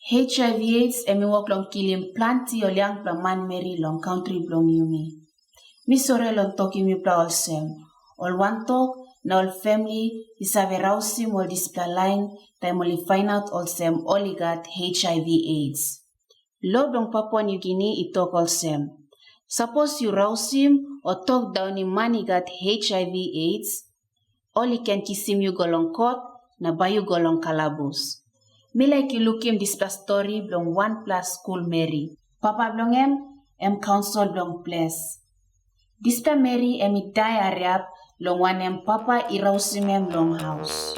HIV/AIDS emi wok long kilim planti o liang pla man meri long country blong yumi. Mi sore long tok yumi pla ol sem. Ol one talk na ol family isave rausim ol displa line time oli find out ol sem oli got HIV/AIDS. Lo dong Papua New Guinea I talk ol sem. Suppose you rausim or talk down in money got HIV/AIDS, oli can kisim you golong court na bayu golong kalabus. Me like you look him this plus story blong 1+ school Mary. Papa blong em council blong place. This pa Mary emi die ariap long one em papa irausimem long house.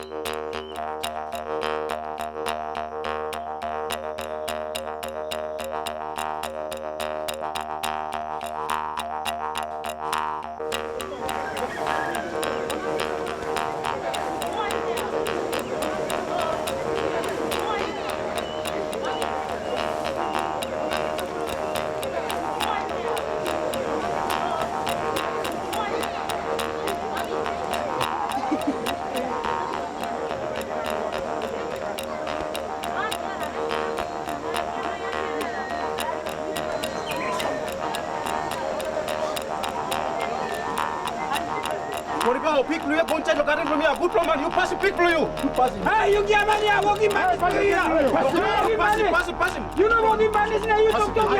Pick you go inside the garden from here. Good man, you pass it, pick you. You pass it. Hey, you get money, I'm walking money. Pass it. You know walking money is now you talk to me.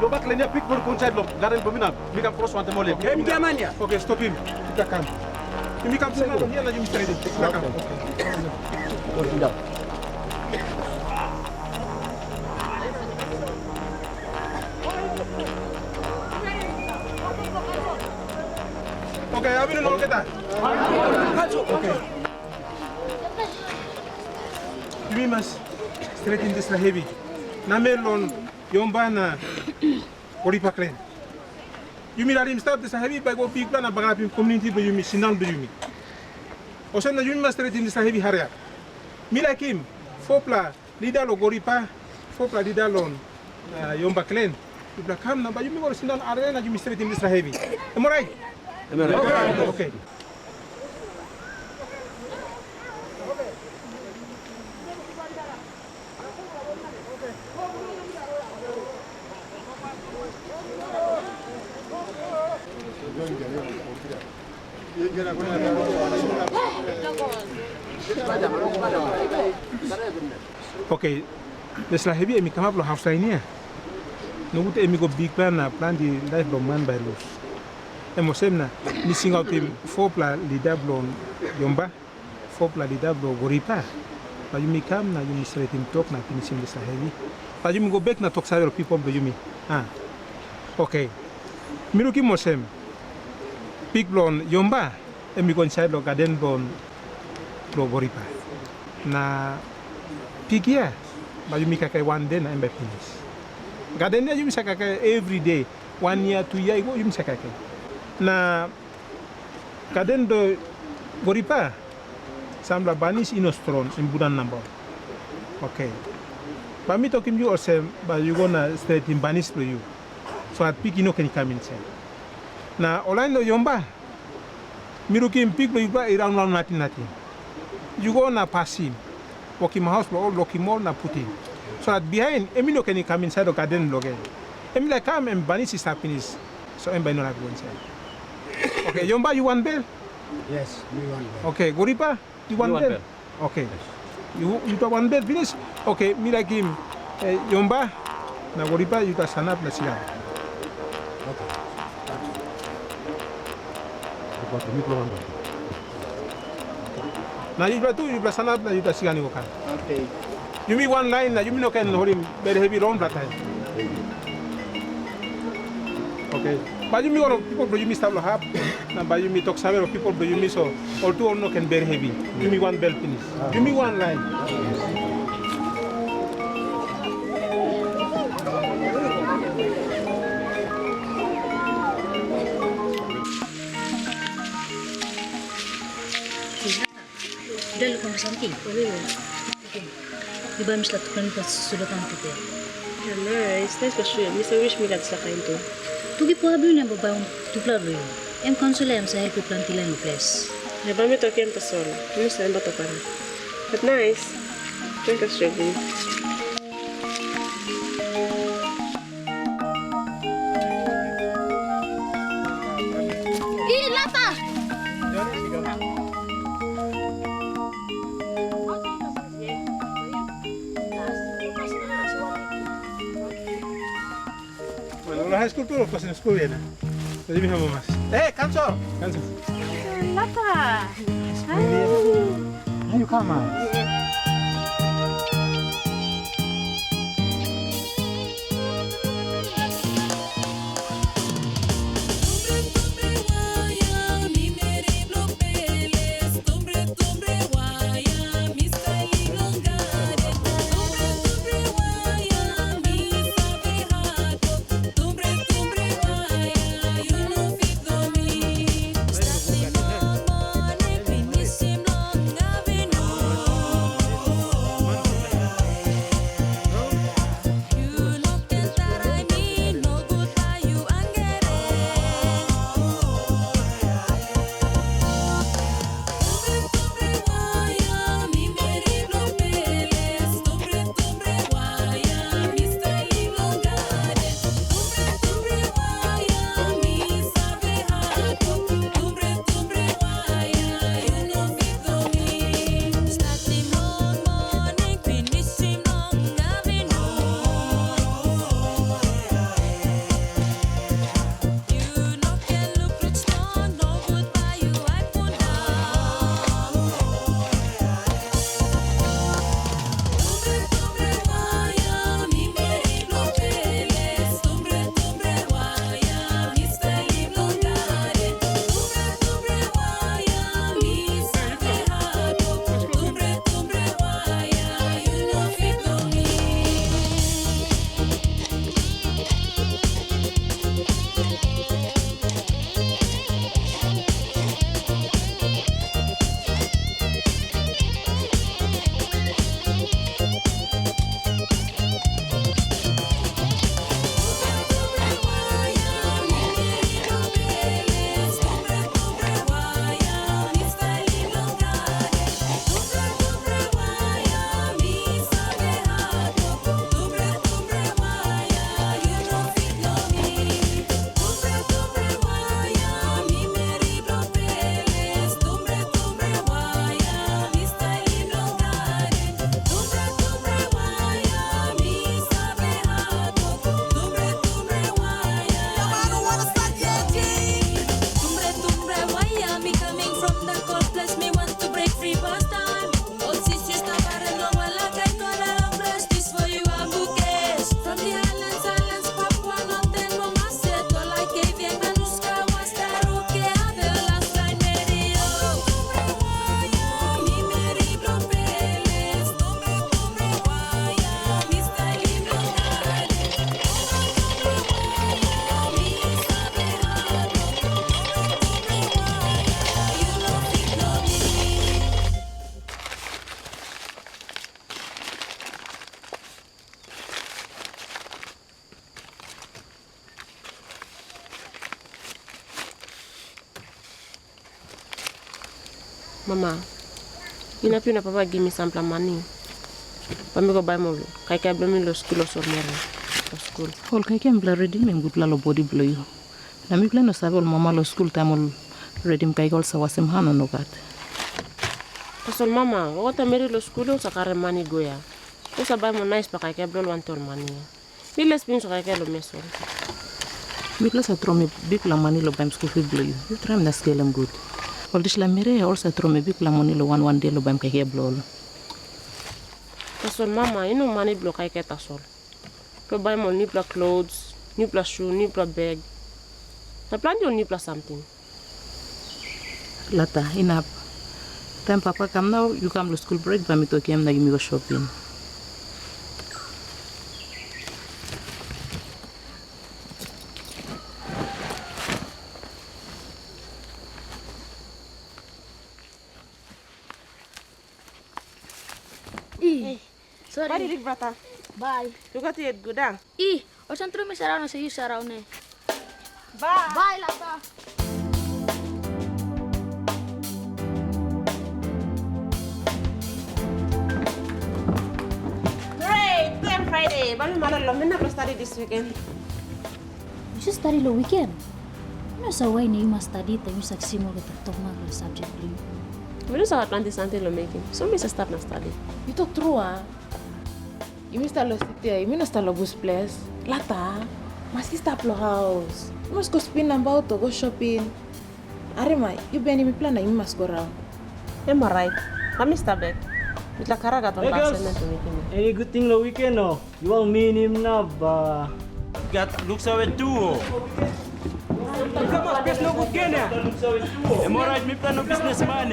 Go back, Lenya, pick for inside look. Garden Bomina, we can cross one more. Okay, stop him. You can. You can say here that you mistreat it. Okay, I will not get that. Okay. We must straighten this heavy. Namelon Yomba na Oripaklen. You mean that him start this heavy by go big plan about community by you me sinan by you me. Also na you must straighten this heavy harrier. Me like him, Fopla, Lida lo Goripa, Fopla Lida lon Yomba Clen. You black ham na by you me go sinan arena you me straighten this heavy. Am I right? Okay. Okay, this like heavy. I come up lo house line here. No good. I go big plan na plan the life of man by loose. I must say na missing out him 4 plan leader blon Yomba, 4 plan leader blon Goripa. But you may come na you straight him talk na finishing this heavy. But you may go back na talk several people do you me. Okay. Miruki mosem. Big blon Yomba. Emi go inside lo garden blon lo Goripa. Na pigia. But you make a one day na embe finish. Garden you make every day. 1 year, 2 years ago you make a na garden do Goripa. Sambla banis inostron in Budan number. Okay. But me talking you also, but you gonna straight in banis to you. So at pick no can come inside. Na Orlando Yomba. Miruki pick you around nothing. You go na pass him. Walk in my house, all lock him all na put him. So that behind, Emilio can come inside the garden again. Emilio come and banis his happiness. So I'm not go inside. Okay, Yomba, you want bell? Yes, we want bell. Okay, Goripa, you want bell? Okay. You got one bell finish? Okay, me like him. Yomba, na Goripa, you got sanap na sila. Okay. Now you got two, you got sanap na you got sila ni okan. Okay. You mean one line na you mean no can hold him very heavy round that time. Okay. But you mean people you miss have But you me talk several people, but you me so all two or no can bear heavy. Give me one bell finish. Give me one line. Dahil kung something. Okay. Di ba mis latukan pa sulatan kita? Nice for sure. Misa wish me sa kain to. Tugi po habi na babaong tupla rin. Em konsula em sa help plantilan yung place. Ya ba mi to kiam pasol. Misa ba to para. But nice. Drink a strawberry. High school tour pas in school ya. Jadi mi hamo mas. Kanso. Kanso. Lata. Ayo kama. Mama, inapi na papa give me some money. Pami ko buy mo. Kay kay blami lo school so more. School. Hol kay kem bla ready men good la lo body blow you. Na mi plano sabe ol mama lo school tamol ready kay gol sa wasem hano no gat. Pasol mama, wata meri lo school o sakare money goya. O sa buy mo nice pa kay kay blol want money. Bilas pin so kay kay lo meso. Mi plasa trome big la money lo bam school fee blow you. You try na scale am good. Hol dis la mere also trome big la money lo one day lo bam kay kay blow. Pasol mama, you know money blow kay kay tasol. Pro buy mo new clothes, new shoe, new bag. Na plan you new something. Lata, enough. Time Papa come now, you come to school break, but me to come now, you go shopping. Sorry. Bye, Rick, brata. Bye. You got it good, ah? Osan terus mesarau na sayo sarau ne. Bye. Bye, Lata. Great! Today Friday. Bami malalo, minna ko study this weekend. You should study the weekend. You know sa way na you must study tayo sa simul ka tagtog mag subject blue. We don't start planting something lo making. So me start na study. You talk true, ah. You must start lo city, you must start lo bus place. Lata, must start lo house. You must go spin about to go shopping. Arima, you be any plan na you must go round. Am I right? Kami start back. Itla karaga to assignment to making. Any good thing the weekend, no? You won't mean him now, but got looks of it too. Come on, best no good Kenya. I'm alright, me plan no businessman.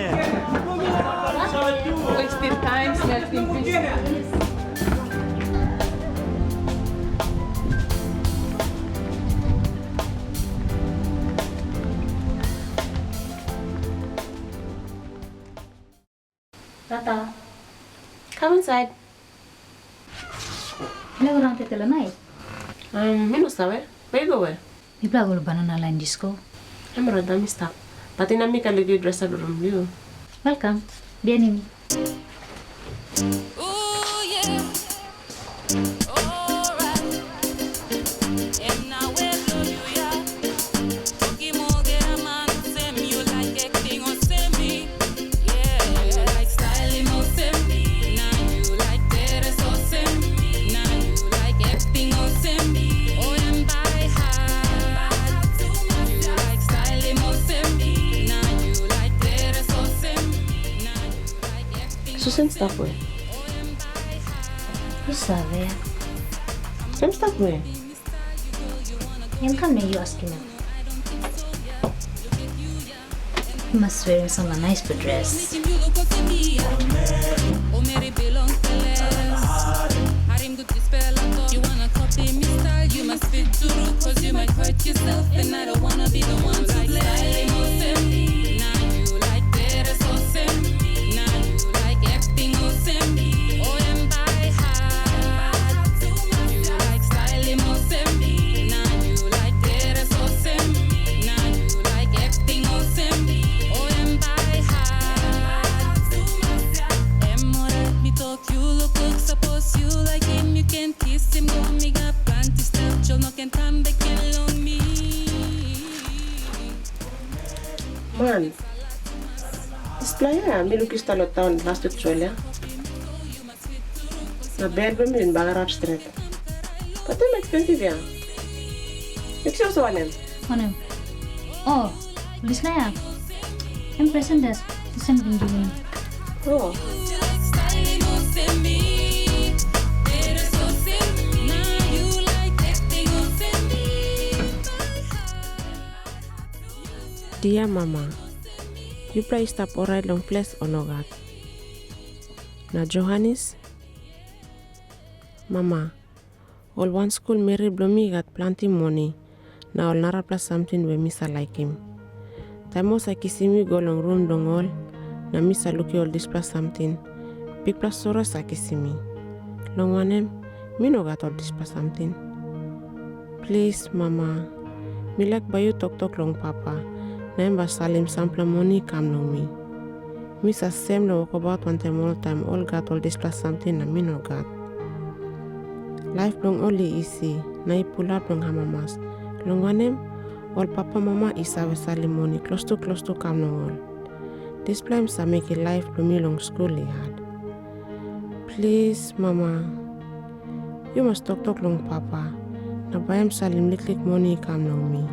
Wasting time, smelting fish. Lata, Come inside. ini orang tetela nai. Me no sabe. Where you go where? Mi plago lo banana line disco. I'm ready to stop. But in a make a little dress up room you. Welcome. Bienvenue. Susan stop where? You sabe. Sam stop where? Yan kan na you asking me. You must wear some nice dress. You wanna copy me style, you must fit through, cause you might hurt yourself, and I don't wanna be the one to blame. Now you like that, so same. Now you like acting or same. Oh, and by heart. You like styling or same. Now you like that, so same. Now you like acting or same. Oh, and by heart. Emoral, me talk, you look, suppose you like him, you can kiss him, go me got plenty stuff, you'll not can come back along me. Man, this playa, me look istalo town last Australia. Na bedroom in Bagarab Street. But they're expensive, yeah. It's also one name. Mana? Oh, tulis na ya. Yung present desk, isang binigyan. Oh. Styling or send me. Better so send me. Now you like acting or send me. Dear Mama, you play stop alright long place or no God? Na Johannes? Mama, all one school Mary Blomi got plenty money. Now all nara plus something where Misa like him. Tamos I kiss me go long room dong all. Na Misa look all this plus something. Big plus soros I kiss me. Long one him, me no got all this plus something. Please, Mama, me like by you talk long Papa. Nemba salim sample money come no me. Misa same no walk about one time all got all this plus something na me no got. Life long only easy, na I pull up long hamamas. Long one all Papa Mama is have salim money close to come no all. This plans are make a life to me long school hard. Please, Mama, you must talk long Papa. Na bayam salim liklik money come no me.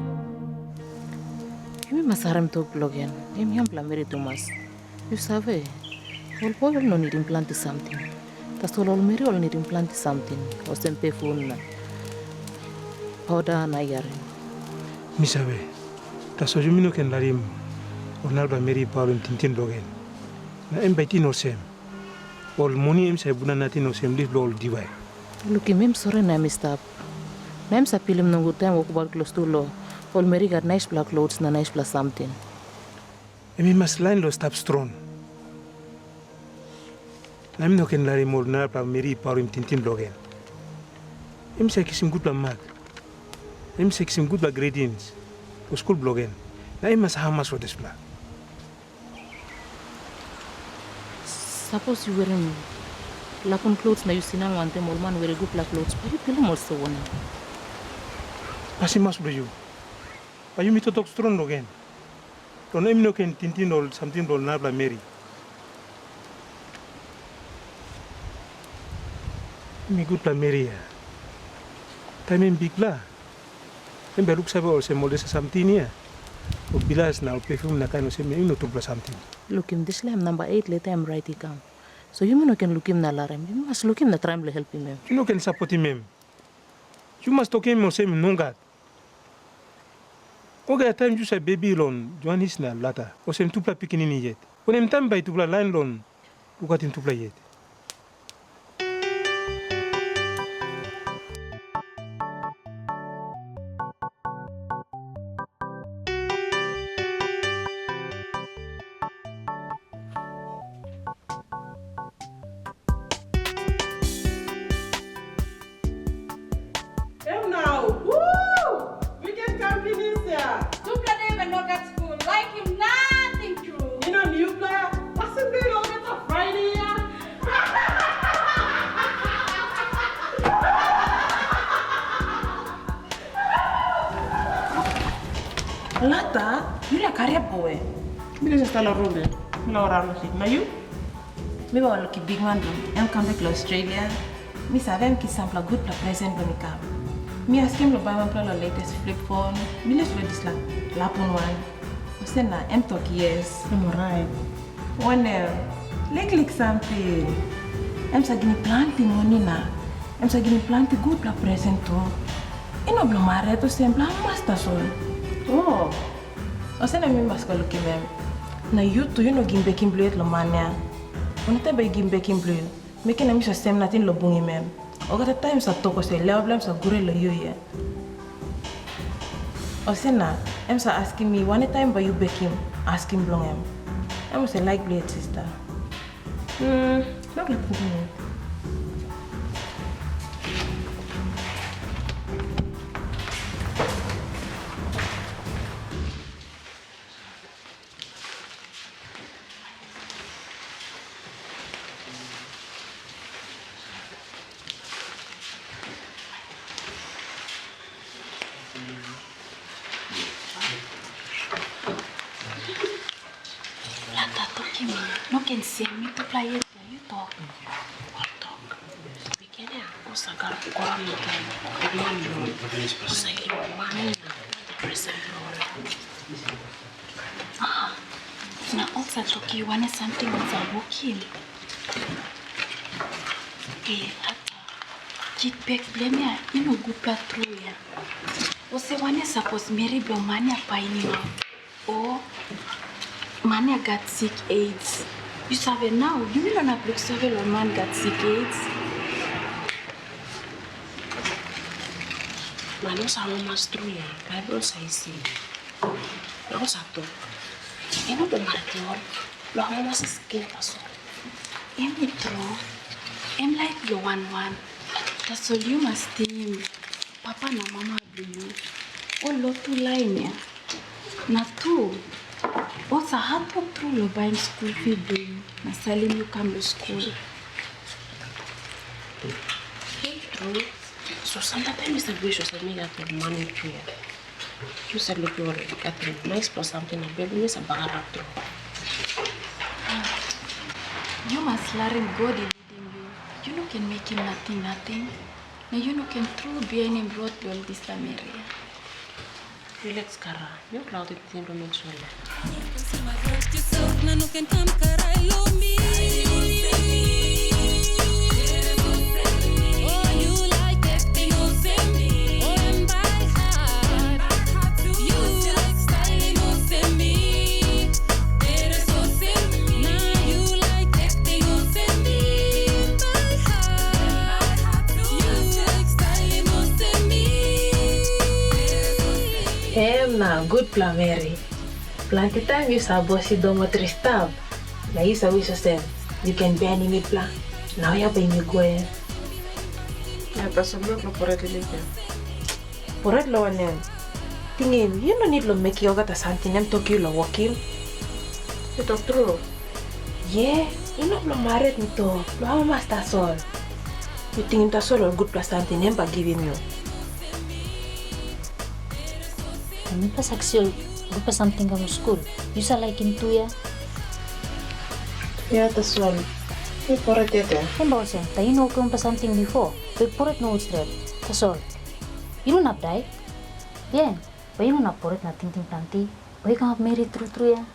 Imi masaram to blogen. Imi ham plamere Thomas. You sabe. All power no need implant something. Tas all meri all need implant something. O sempe phone na. Powder na yare. Misabe, taso jumino ken larim. or nalba Mary Paul in Tintin Logan. Na embati no sem. All money em sa bunanati no sem live all divide. Look, I'm sorry, na Mr. I'm sa film no good time walk about close to law. All Mary got nice black clothes na nice plus something. I must line lo stop strong. I'm no can lari more nalba Mary Paul in Tintin Logan. I'm sa kisim good mag. I'm sa kisim good gradients. O school blogging. Na I'm mas hamas for this plan. Suppose you wearing lapon clothes na you see now one time old man wear good black clothes, but you feel also one. Pasi mas bro you. But you meet to talk strong again. Don't em no can Tintin or something or nabla Mary. Me good plan Mary. Time in big la. Em beluk sabe or se molde something ya. O bilas na o perfume na kano se me no to plus something. Look him this lamb number 8 later I'm writing down. So you no can look him na larem. You must look him na try to help him. You no can support him. You must talk him or say no God. Okay, time you say baby loan, Joan is na lata. O sem tupla pikinini yet. When em time by tupla line loan, look at him tupla yet. Lata, you are a boy. Mira se está la rubia. No orarlo así. ¿No you? Me va a look big man. I'm come back to Australia. Me savem que sample good for present when me come. Me ask him to buy one the latest flip phone. Me let's do this lapon one. Você na I'm talk yes. I'm alright. One like something. I'm sa gini planti money na. I'm sa gini planti good for present too. E no blomare to sempre mas sol. Oh. Você não me mais coloque mesmo. Na YouTube, eu não gimbe kim blue lo mania. Quando tá bem gimbe kim blue, me que não me sistem na tin lo bungi mesmo. Agora tá em sa toko se leo blem sa gure lo yuye. Você na, em sa asking me one time by you bekim, asking blong em. I'm say like blue sister. Não que problema. No can see me to play it. You talk. What talk? We can have us a girl for a little. Us a little money. Present. Now also talk you want something with a walking. Okay, kit back blame ya. You know good part through ya. Você want suppose Mary be money a pine or Mania got sick AIDS. You savez now, you will not look so well man got sick AIDS. Mano sama mas truya, Bible says it. Lo satu. Eno bemartiol, lo amo mas skin paso. Em true. Em like the one. That's all you must team. Papa na mama blue. Oh lo tu line ya. Na tu. What's a hard work through your buying school fee doing? Na selling you come to school. True. So sometimes the wish was me that the money tree. You said look you already got a nice plus something and baby is a bag through. You must learn God is leading you. You know can make him nothing. Now you know can through behind him brought all this area. Relax, Kara. You're proud of the thing to mention. good plan, Mary. Planty time you sa bossy dormitory stab. Na you sa wish yourself. You can ban me plan. Now you pay me go in. Ya pasablo lo por el día. Por it lo anem. Tingin, you no need to make yoga ta santinem to kill or wakil. You talk true. Yeah, you not no married me to. Lo ama master sol. You think him ta sol or good plus santinem ba giving you. Kami pa saksyon, gue pa something kamu school. You sa like into ya? Ya ta sol. You por it ya. Kan bawa sen, tayo no kung pa something before. But por it no straight. Tas all. You don't have die. Bien. Bayi no nak por it na ting planti. Bayi kang marry true ya.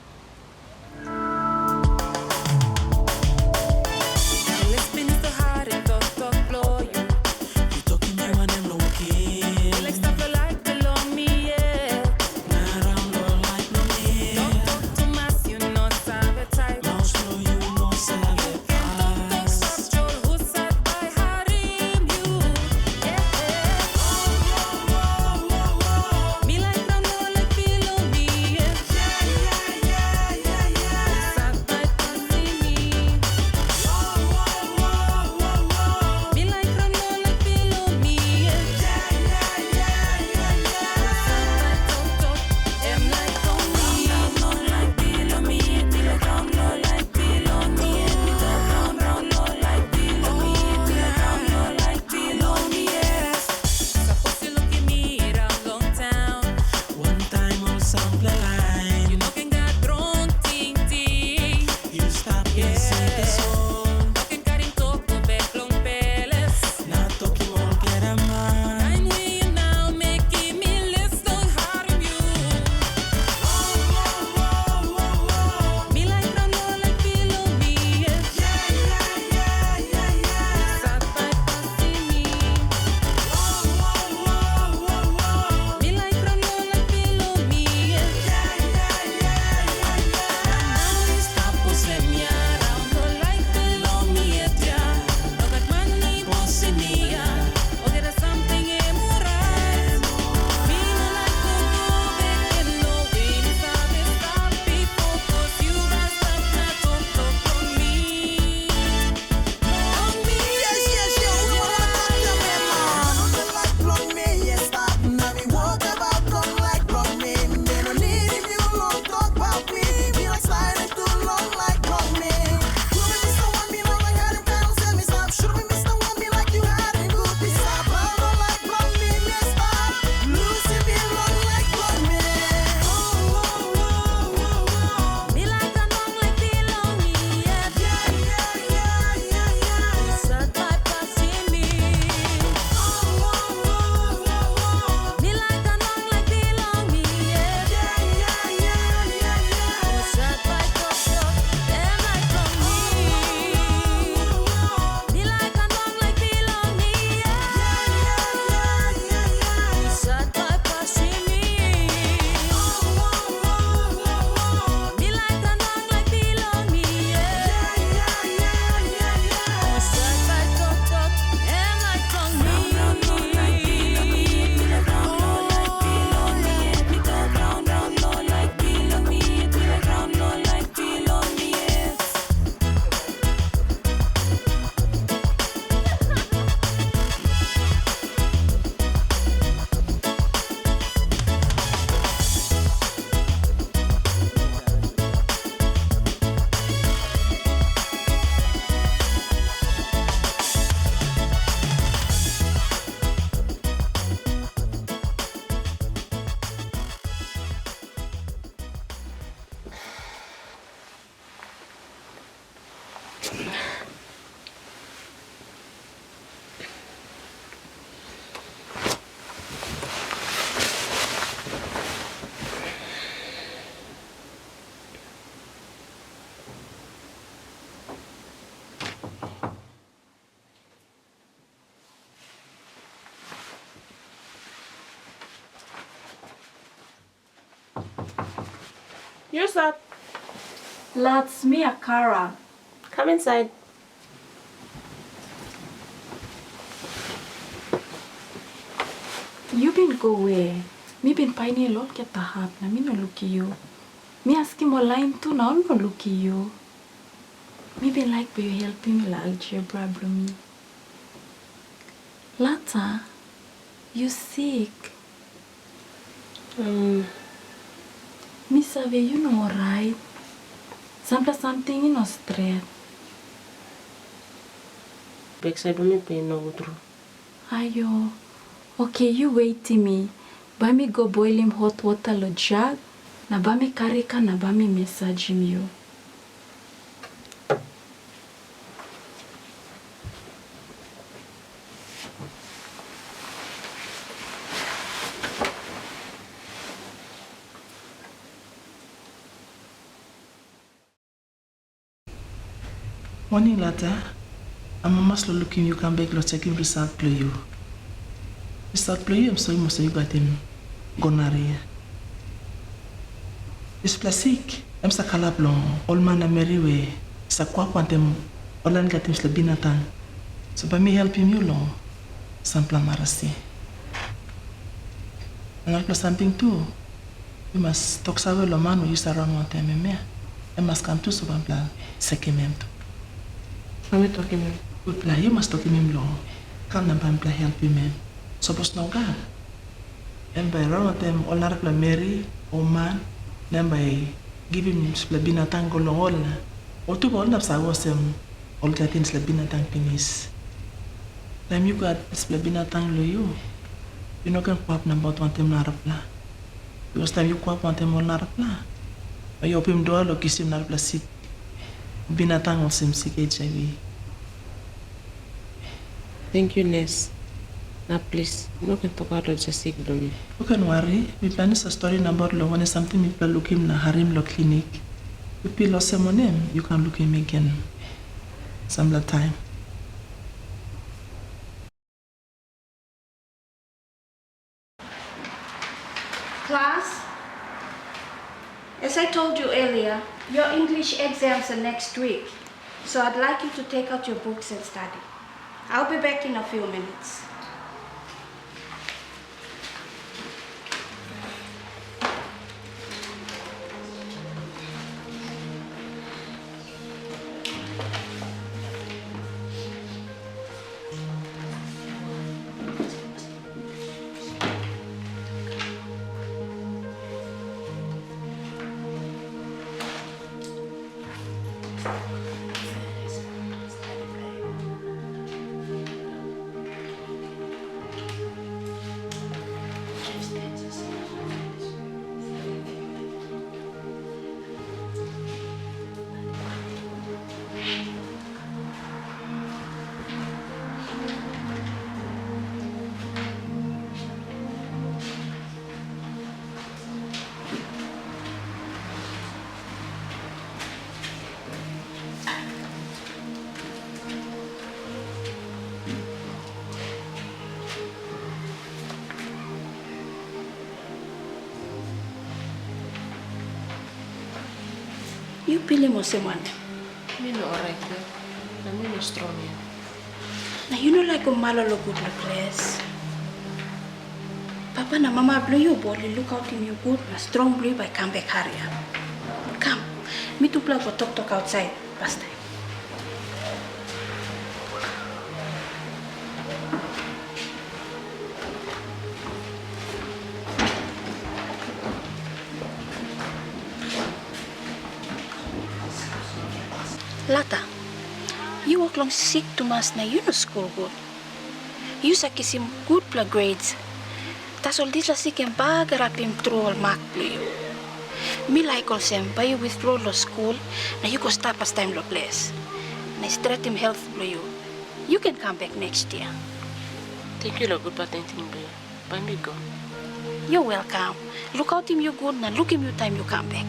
Who's that? That's me, Akara. Come inside. You can go away. Me been pioneer lot get the hap na me no look you. Me ask him online too now no look you. Me been like be you helping me la algebra bro me. Lata, you sick. Me save you know alright. Something you know straight. Backside me pain no true. Ayo. Okay, you wait me. Ba me go boil him hot water lo jug. Na ba me karika na ba me message him you. Morning later, I'm almost looking you come back lo checking result play you. Result play you I'm sorry most you got him gonorrhea. This plastic I'm sa kalap long all man a merry way sa kwa kwantem all an got him binatang. So by me help him you long sampla marasi. And also something too. You must talk sawe lo man you around one time me. I must come to so plan sekimento. Kami talking him. Good plan, you must talk him long. Can't na help him man. Suppose no God. And by around them all na Mary or man, then by give him slabina tango long all na. Or to all na sa was all getting slabina tang penis. Time you got slabina tang lo you. You know can pop na about one time na rapla. Because time you pop one time all na rapla. But you open door lo kisim na rapla sit. Binatang or sim sick HIV. Thank you, Ness. Now please, no can talk about just sick me. You can worry. We plan a story about lo when something we plan look him na harim lo clinic. We pay lo name, you can look him again. Some time. Class, as I told you earlier, your English exams are next week, so I'd like you to take out your books and study. I'll be back in a few minutes. You pili mo si man. Me no alright girl. I'm no strong yet. Now you know like a malolo good look less. Papa na mama blue you body look out in your good na strong blue by come back harrier. Come, me to play go talk outside past time. Lata, you walk long sick to mas na you no school good. You sa kisim good pla grades. Tas all this la sick and bagarap him through all mark play you. Me like all sem, by you withdraw lo school, na you go stop as time lo place. Na straight him health play you. You can come back next year. Thank you, good patenting baby. Bye me go. You're welcome. Look out him you good na look him you time you come back.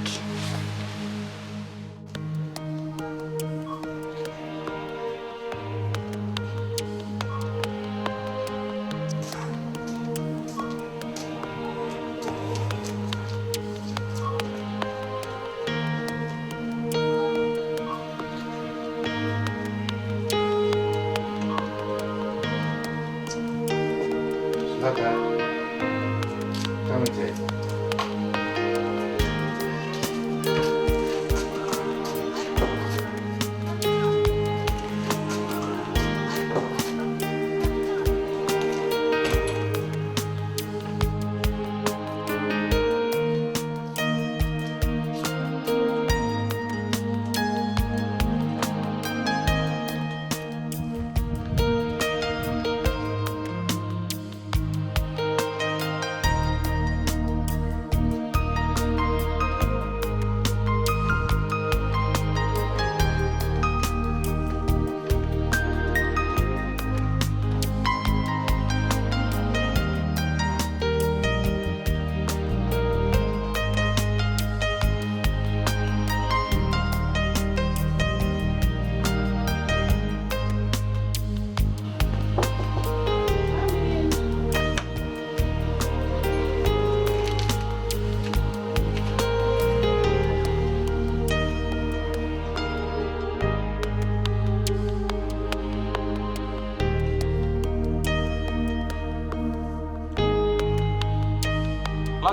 Come and take.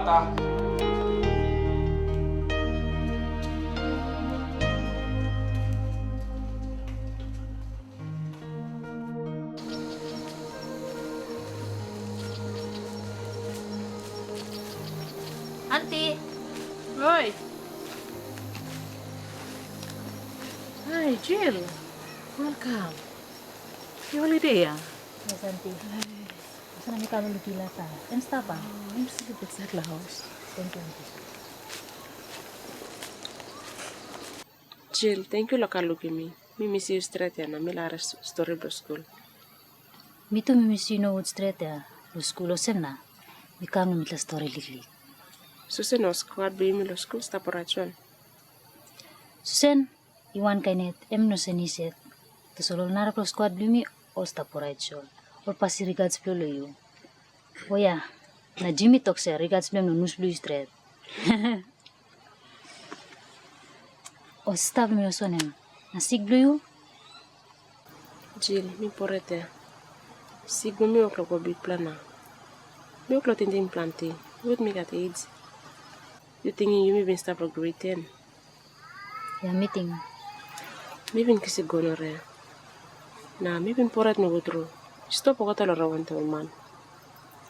Lata. Auntie! Hoy! Hi, Jill. Welcome. You holiday ya? Yes, Auntie. Saan kami kami lukila ta? Emsta pa? I'm still at the house. Thank you, Auntie. Jill, thank you loka look at me. Me miss you straight ya na milara story bro school. Mi tu mi miss you know what's straight ya. Lo school o sem na. Mi kami mitla story liklik. Susan no squad be mi lo school sta porachon. Susan, iwan kainet em no seniset. Tasolol nara pro squad blumi o sta porachon. Or pasi regards plolo you. Oh ya, na Jimmy talk sa regards blum no nus blue straight. O stab mi osonem. Na sig blue you? Jill, mi porete. Sigbo mi oklo ko big plana. Mi oklo tintin planti. With me got AIDS. You thinking you may been start for grade 10? Ya meeting. Mi bin kisi gonore. Na mi bin poret no gutro. Stop ko talo rawan to man.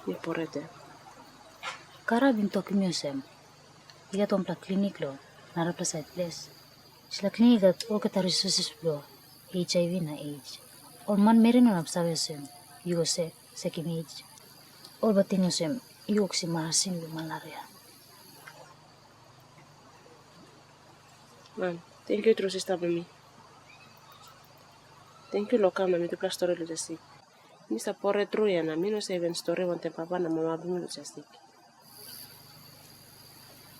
Mi porete. Kara bin talk mi osem. Iga tompla clinic lo. Nara pla side place. Sila clinic at all kata resources blo. HIV na AIDS. Or man meron na napsabi osem. Yugo se, sekim AIDS. Or batin osem. Yugo si marasin lo malaria. Man, thank you terus stop me. Thank you lokam na mi tu plus story lo jasik. Mi sa pore true ya na mi no se even story wante papa na mama bumi lo jasik.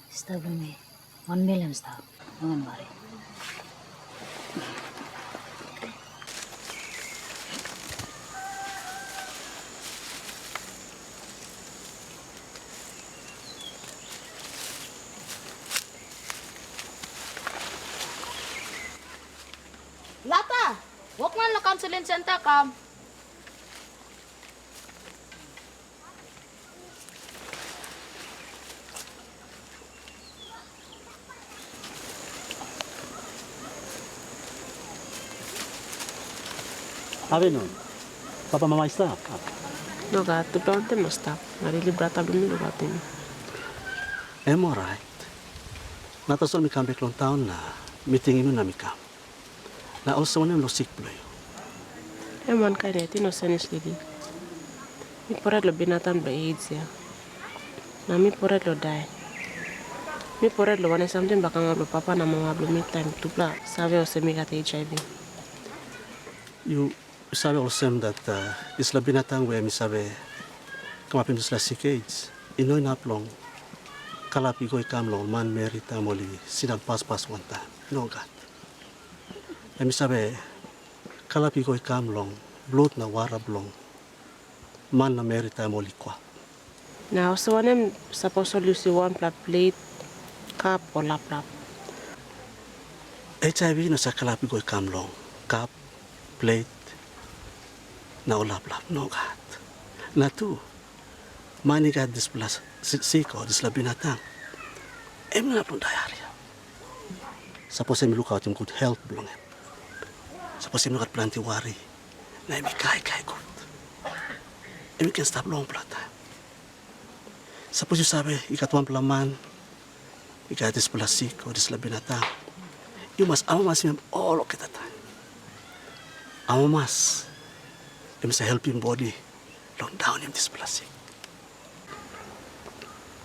Stab me. 1 million stab. Mangan mari. Lata! Walk man la counseling center kam. Aveno, papa mama está? No gato plante no stop. Mari librata bumi lo gato. I'm alright. Natasol mi come back long town na meeting imo na mi kam. Na also nem lo sick play. Eman kaya tino senis lidi. Mi poret lo binatan ba AIDS ya. Na mi poret lo die. Mi poret lo wane something baka nga lo papa na mama blo mi time tupla sabe o semi gat HIV. You sabe also that isla binatang we mi sabe kamapin isla sick AIDS. Inoy na plong kalapi ko ikam lo man merita moli sinang pas one time. No God. Mi sabe kalapi ko ikam long blood na warab long man na merita moli kwa. Now so wanem supposed to lose one plate cup or lap. HIV na sa kalapi ko ikam long cup plate na ulap no God. Na tu mani ka displas siko disla binatang. Em na plong diarrhea. Suppose mi look out in good health belong. Suppose mi kat planti wari na mi kai good. Emi can stop long plata. Suppose you sabe ikatuan plaman ikat displas siko disla binatang. You must amamas mi all of kita time. Amamas. Emi sa helping body long down in this plastic.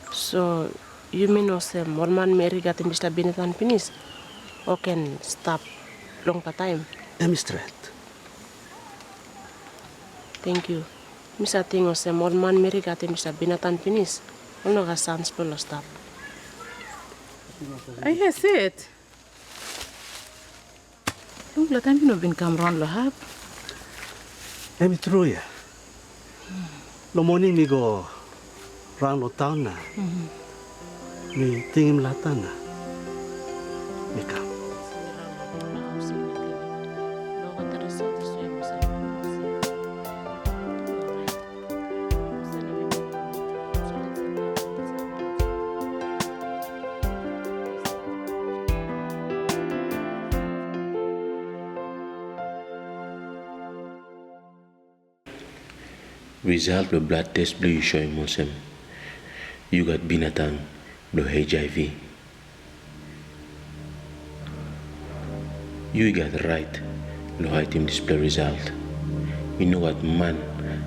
So you mean also more man Mary got in this binatan finish or can stop long time? Emi straight. Thank you. Misa tingo se more man Mary got in this binatan finish. Ono ga sans polo stop. I hear it. Long la time no bin come round lo hab. Emi true ya. Lo morning mi go round lo town na. Mi tingin latan na. Mi kam. Result the blood test blue show mosem. You got binatang lo HIV. You got right lo item display result. You know what man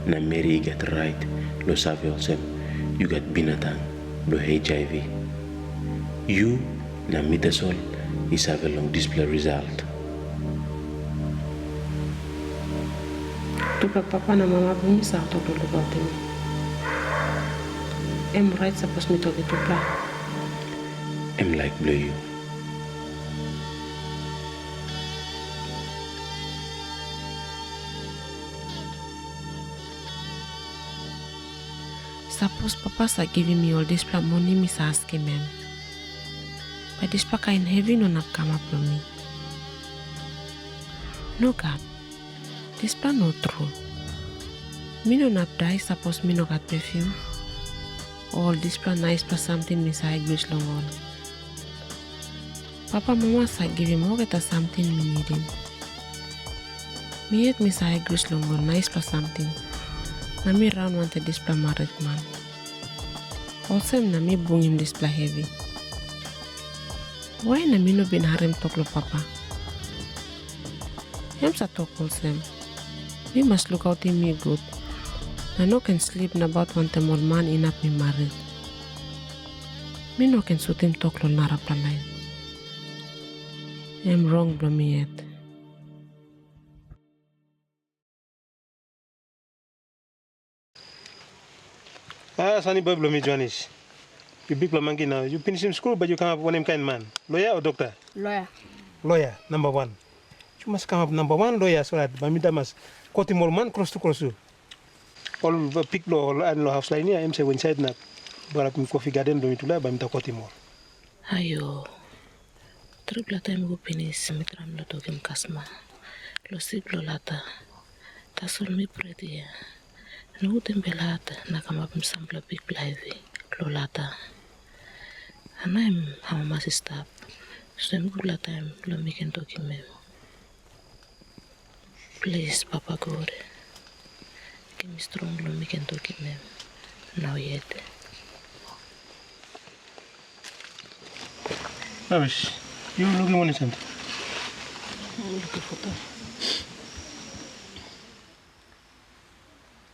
na Mary got right lo save yourself. You got binatang lo HIV. You na mitasol is have a long display result. Tupla papa na mama bumi sa to dulu about him. Em right suppose me to get tupla. Em like blue you. Suppose papa sa giving me all this pla money me sa asking him. But this paka in heaven no not come up from me. No God. This plan not true. Me no not die suppose me no got perfume. All this plan nice for something me sa English long on. Papa mama sa give him all get something me need him. Me yet me sa English long on nice for something. Na me round wanted this plan married man. Also na me bring him this plan heavy. Why na me no been harem talk lo papa? Him sa talk also. We must look out in me good. I no can sleep na about one time old man in up me married. Me no can suit him talk lo nara planay. I'm wrong blow me yet. Sunny boy blow me Johannes. You big blow monkey now. You finish in school but you come up one kind man. Lawyer or doctor? Lawyer. Lawyer, number one. You must come up number one lawyer so that Bamida must cut him all man cross to cross. All pick law and law house line here, I'm saying inside na. But I'm coffee garden doing to lie, Bamida cut him all. Ayo. Triple time go finish mitram lo dogim kasma. Lo siglo lata. Tasol mi pretty. No tembelata na kama sample big live. Lo lata. And I'm how much stop. So I'm good time lo mi can talk him. Please, Papa God, give me strong lo me can talk him now yet. Navish, you looking one instant? I'm looking for that.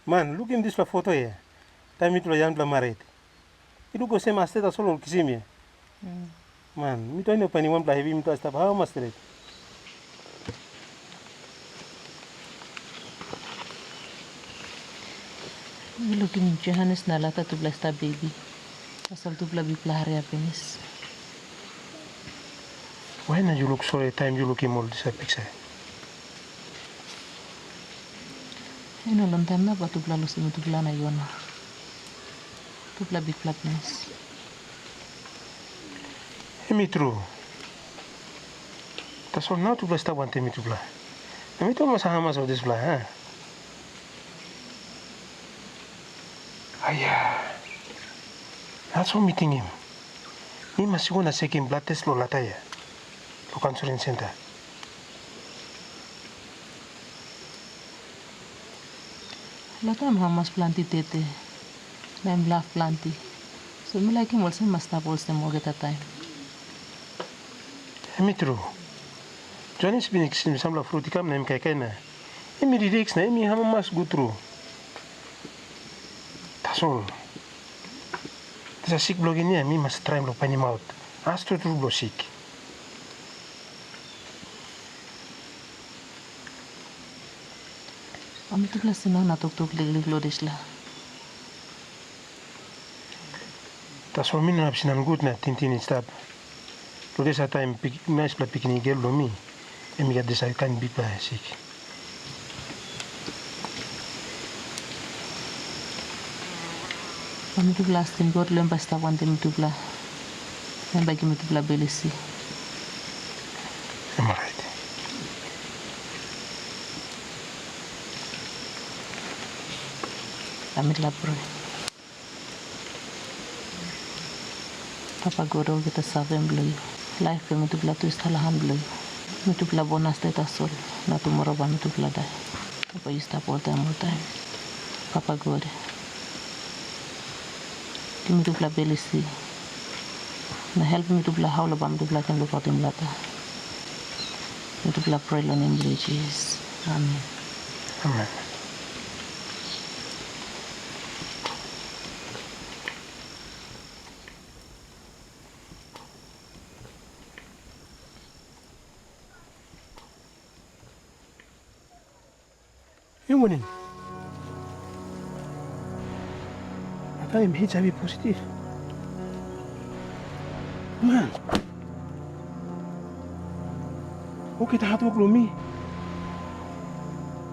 Man, look in this photo here. Time it was young married. You look the same as that solo kisimia. Man, me don't know anyone play heavy me to stop how much straight. Looking Johannes na lata to bless that baby. Asal to blabi plahari penis. Why not you look so time you look him all this picture? Ino long time na ba to bla lusi mo to bla na yona. To bla big flatness. Me true. That's all now to bless that one me to bla. Me to mas hamas of this bla, huh? Aya. That's what meeting him. Me must go na second blood test lo lataya. Lo counseling center. Lata am hamas planti tete. Na am laugh planti. So me like him also must have also more get a time. Me true. Johnny's been extreme samla fruit kam na im kai na. Emi relax na emi hamas go through. That's all. There's a sick blog in here, me must try to find him out. Ask to blow sick. Ami tu kelas na tuk lig lo desla. That's why me no have seen good na tintin stop. To this time nice pla picking girl lo me. Emi get this I can be sick. Ami tu kelas tim god lem pasta wan tim tu bla. Yang bagi mi tu bla belisi. Am I right? Ami lapor. Papa godo kita savem blue. Life mi tu bla tu istalahan blue. Mi tu bla bonus data sol. Na tu moroba mi tu bla dai. Papa you stop all time. Papa God. Give me to play belly see. And help me to play how bam to play can look out in later. Me to play pray on in Jesus. Amen. Amen. You winning? I am HIV positive. Man. Okay, the hard work on me.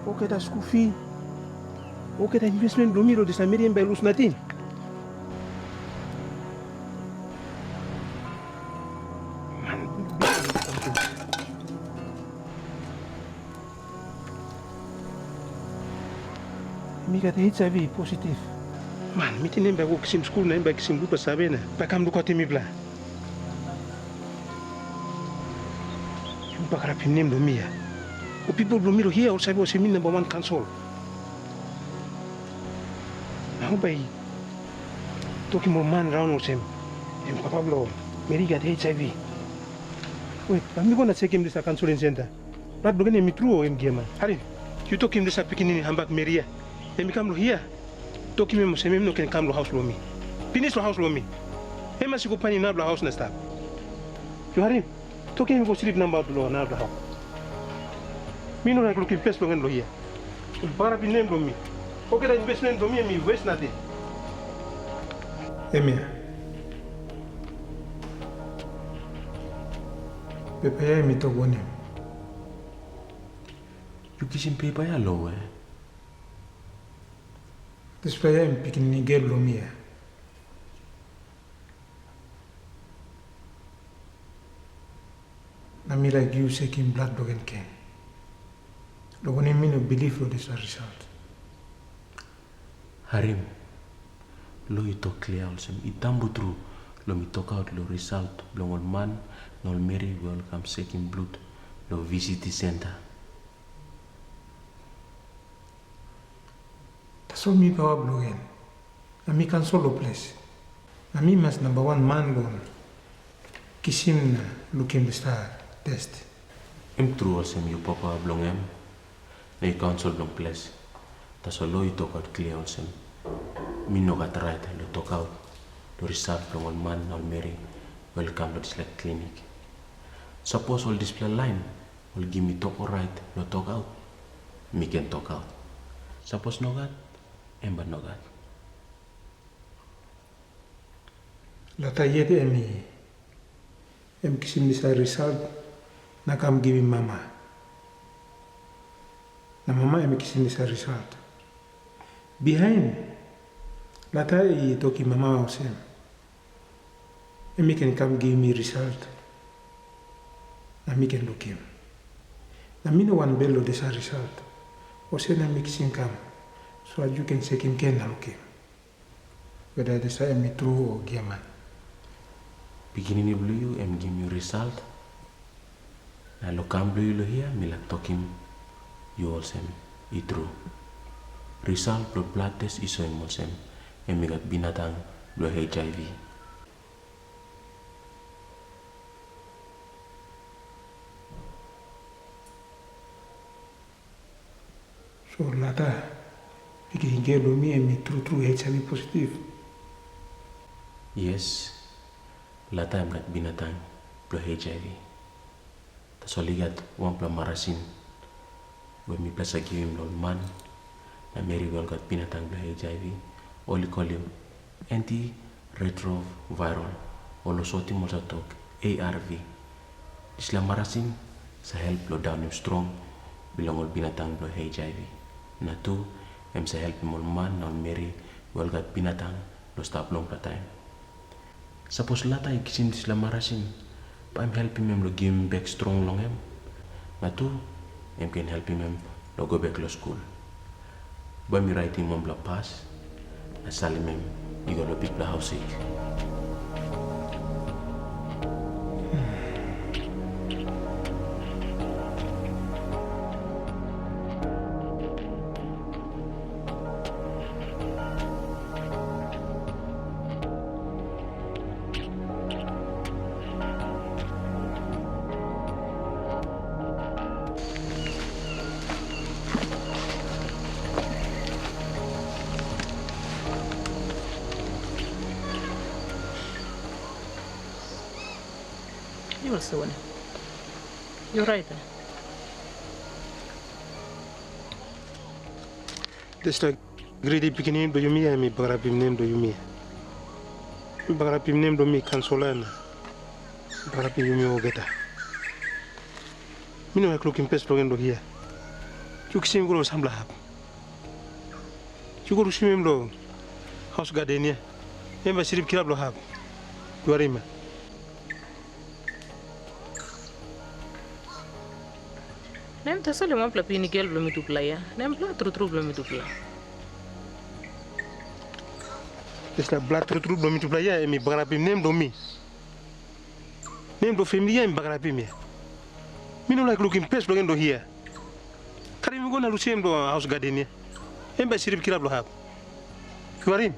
Okay, the school fee. Okay, the investment on me, this American by lose nothing. Me got HIV positive. Man, me tin ba work sim school na ba sim grupo sabe na. Pa kam luko timi bla. Ba kara pinem do mia. O people do miro here outside was min number 1 council. Now by talking more man round with him. Em Pablo, Mary got HIV. Wait, I'm gonna take him this counseling center. But we're gonna meet through him game. Hurry. You talk him this picking in Hamburg Maria. Let me come here. Talk him no can come to house lomi. Finish the house lomi. He must go pani na house na stop. You hurry. Talk him go sleep number below na house. Me no like looking best long and here. Para be name me. Okay, the investment to me waste nothing. Emia. Pepe mi to gone. You kissing paper ya low eh? This player I'm picking Nigel Lumia. I mean like you shaking blood dog and can. The one I mean to believe for this result. Harim, lo you talk clear also. Itambu true. Lo me talk out lo result. Lo old man, no Mary welcome shaking blood. Lo visit the center. So me power blue again. And me can solo place. And me must number 1 man loan. Kisim looking the star test. I'm true also you papa blong em. Na you cancel blong place. That's all you talk out clear also. Me no got right lo talk out. The result blong old man no Mary welcome to this like clinic. Suppose all display line will give me talk alright no talk out. Me can talk out. Suppose no got. Ember no God. Lata yete em kisim this result na kam give mama. Na mama em kisim this result. Behind lata I talking mama also. Em can come give me result. Na me can look him. Na me no one bello this result. Also na mixing come. So as you can say him can okay. Whether this is me true or gaman. Beginning blue you give me result. Na lo kam blue lo here me like talking you also me true. Result blood test is so also me got binatang lo HIV. So lata you can get me and me true HIV positive. Yes, lata I'm like binatang lo HIV. That's all he got one plan marasin. When me plus I give him no man, na Mary well got binatang lo HIV. All he call him anti-retroviral. All also team also talk ARV. This la marasin sa help lo down him strong bilang all binatang lo HIV. Na tu em sa help him all man na Mary well got binatang lo stop long pa time. Suppose lata I kisim this la marasin, pa em help him lo give him back strong long em. Na tu em can help him lo go back lo school. Ba mi write him la pass, na salim em I go lo pick la house sick. also one. You're right. This like greedy beginning do you me and me barapim name do you me. Barapim name do me cansolana. Barapim you me ogeta. Me no like looking pest do here. You can go sambla hap. You go to swim lo house gardenia. Remember sirip kirab lo hap. You are him. Nem tasole mo pla pini gel blomi tu playa. Nem pla tru blomi tu playa. This la blat tru blomi tu playa e mi barapim nem do mi. Nem do family e mi barapim me. Me no like looking pest do here. Kari mi go na luciem do house gardenia. Remember sirip kirab lo hap. You are him.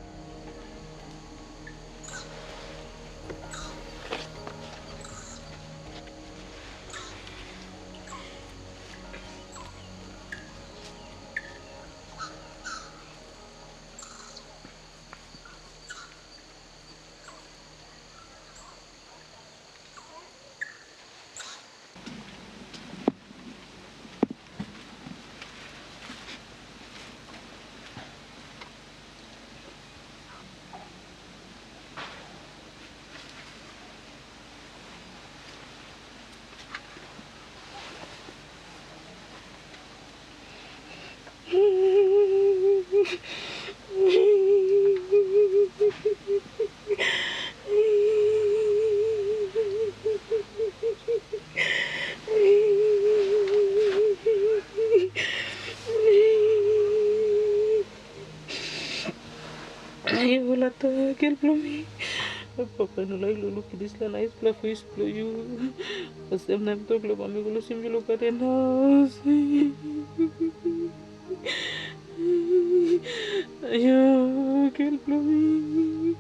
Quel blomi. Papa no like lo look this la nice bla face blow you. Asem nem to glo mami glo sim lo kare nas. Ayo, quel blomi.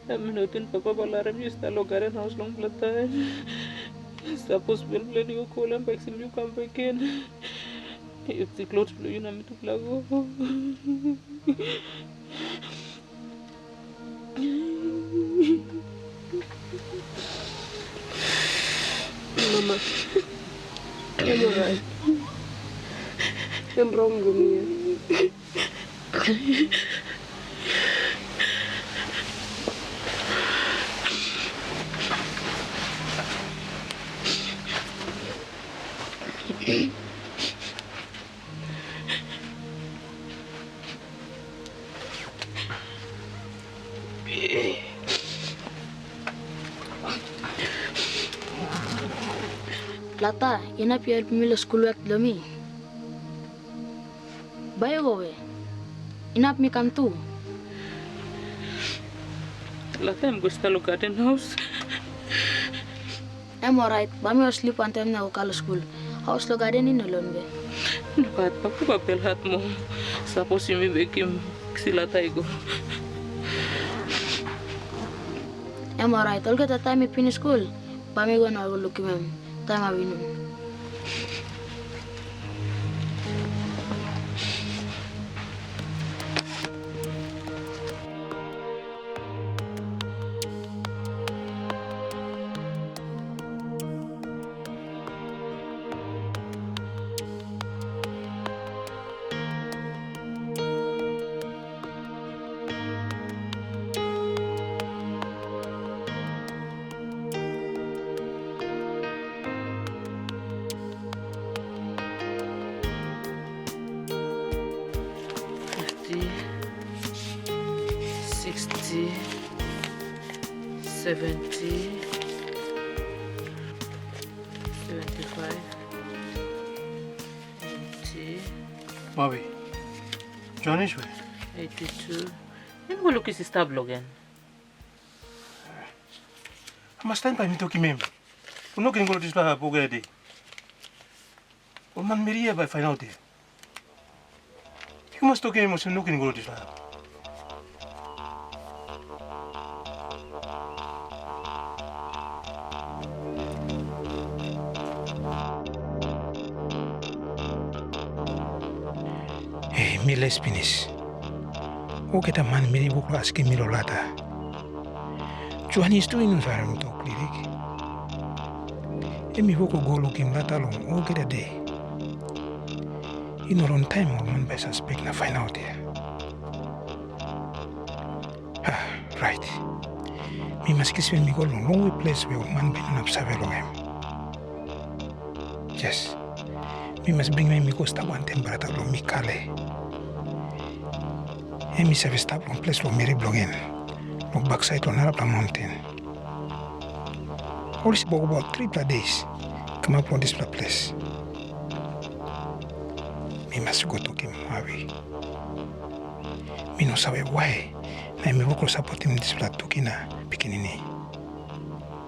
I'm not in Papa Balaram you start lo kare house long plata. Suppose we'll plan you call and back sim you come back in. If the clothes blow you na me to plago. Mama, I'm alright. I'm wrong with me. Lata, ina help me lo school work lomi. Bayo gowe. Ina mi kantu. Lata I'm going to look at in house. I'm alright. Bami was sleep until na ukalo school. House lo garden in alone be. Look at Papa papel hat mo. Suppose you me make him silata igo. I'm alright. All the time I finish school. Bami go na go look him. Time avinu. Bobby, Johnny's way. 82. Then go look at his tableau again. How much time by me talking him? We're not going to go to this bar already. Or man Maria by find out there. You must talk him or so not going to go to this bar. Me let's finish. O get a man meri wo class ke miro lata. Chuan is doing us around to clinic. Emi woko go looking that alone, all get a day. In our own time, one by suspect na find out here. Ah, right. Me must kiss when me go long way place where man been an observer of him. Yes. Me must bring me go stab one temperature lo me kale. And me serve stab one place lo Mary Blogen. Look backside on Arab mountain. Always about 3 days. Come up on this place. Me must go to him away. Me no sabe why. Na me woko support him this flat to kina pikinini.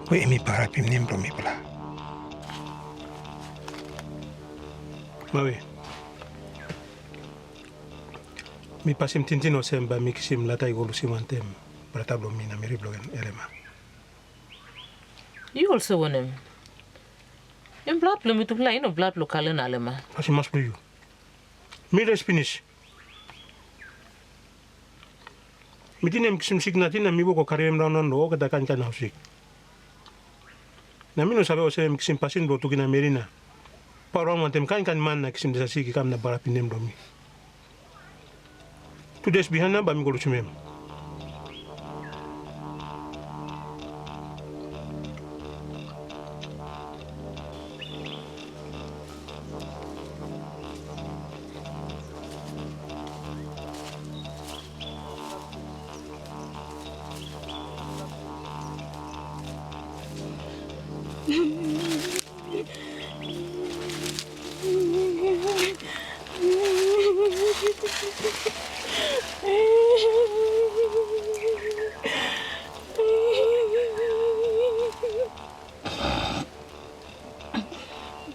We emi para pim nembro mi bla. Mawe. Mi pasim tintino semba mi kisim lata igolu simantem para tablo mi na Mary Blogen elema. You also want him. In blood bloom to play no blood local in Alema. Pasim mas you. Mi finish. Mi tinem kisim signatina mi woko karem down on do ka kan house. Na mi no sabe o sem kisim pasin do tukina Merina. Parang mantem kan man na kisim desa siki kam na bara pinem do mi. 2 days behind na ba mi go chumem.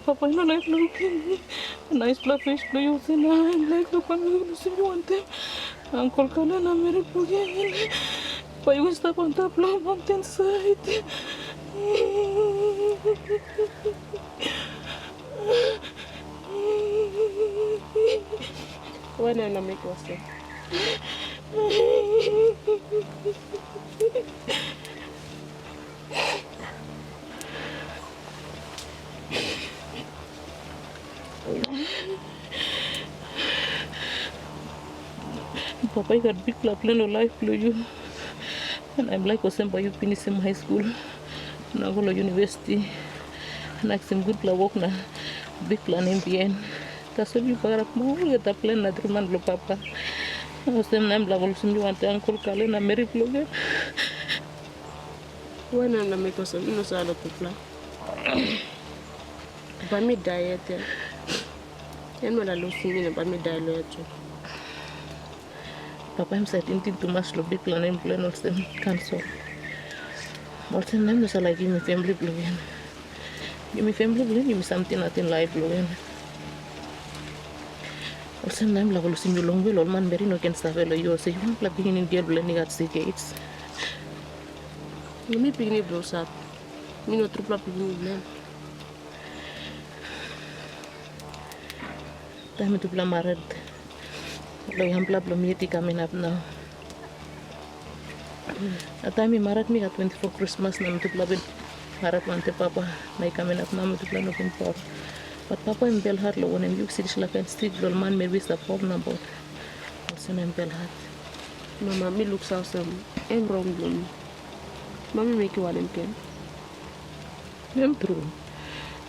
Papa, no life looking. A nice fish blue you say like the one you see you want them. Uncle Canan and Mary Blogen. But you stop on top of mountain side. When I make was it? Papa, I got big plan of life for you. And I'm like Osemba, you finish in high school. Now go to university. And I some good work na big plan in the end. That's what you got up more get a plan na dream lo papa. I was them name level some you want Uncle Kalen and Mary Blogen. When I make us no salo to plan. But me diet. And when I lose me about me diet. Papa himself didn't too much lo big plan and plan of them cancel. Also name is like give me family Blogen. Give me family Blogen, give me something nothing life Blogen. Also name level sim you long will man very no can stuff you say you want plug in deal blending at the gates. Me picnic blows up. Me no true picnic blend. Time to plan married. Lo yang problem yeti coming up now. At time married me at 24 Christmas na to plan married mante papa na coming up na to plan open for. But papa in Belhart lo when you see like and stick lo man maybe the problem about. Also in Belhart. Mama me looks awesome. I'm wrong blue. Mommy make you one can. I'm true.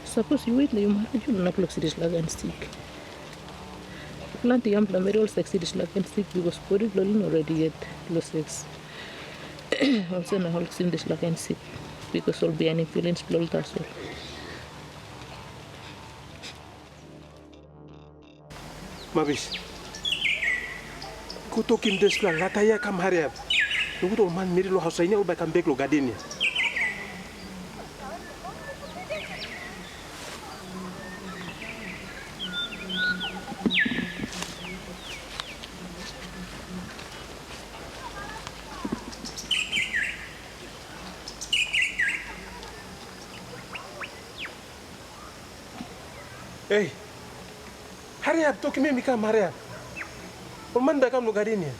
Suppose you wait you married you not look serious like and stick. Plenty young very old sexy dish like and stick because body blowing already yet low sex. Also na whole sim dish like and stick because all be any feelings blow that's all. Mabis. Kuto kim desla lataya kam hariab. Luguto man miri lo house ini ubay kam bek lo gardenia. Hey, hurry up, talk me come hurry up. Oman da kam lo gardenia.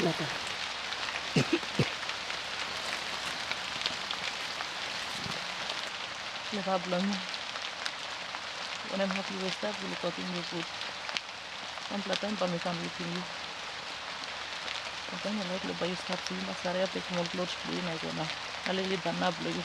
Lata. Never blame me. When I'm happy with stuff, we'll continue good. I'm planning to make with you. I'm like to buy stuff to you, but I have to take more clothes to you. I'll leave it and blow you.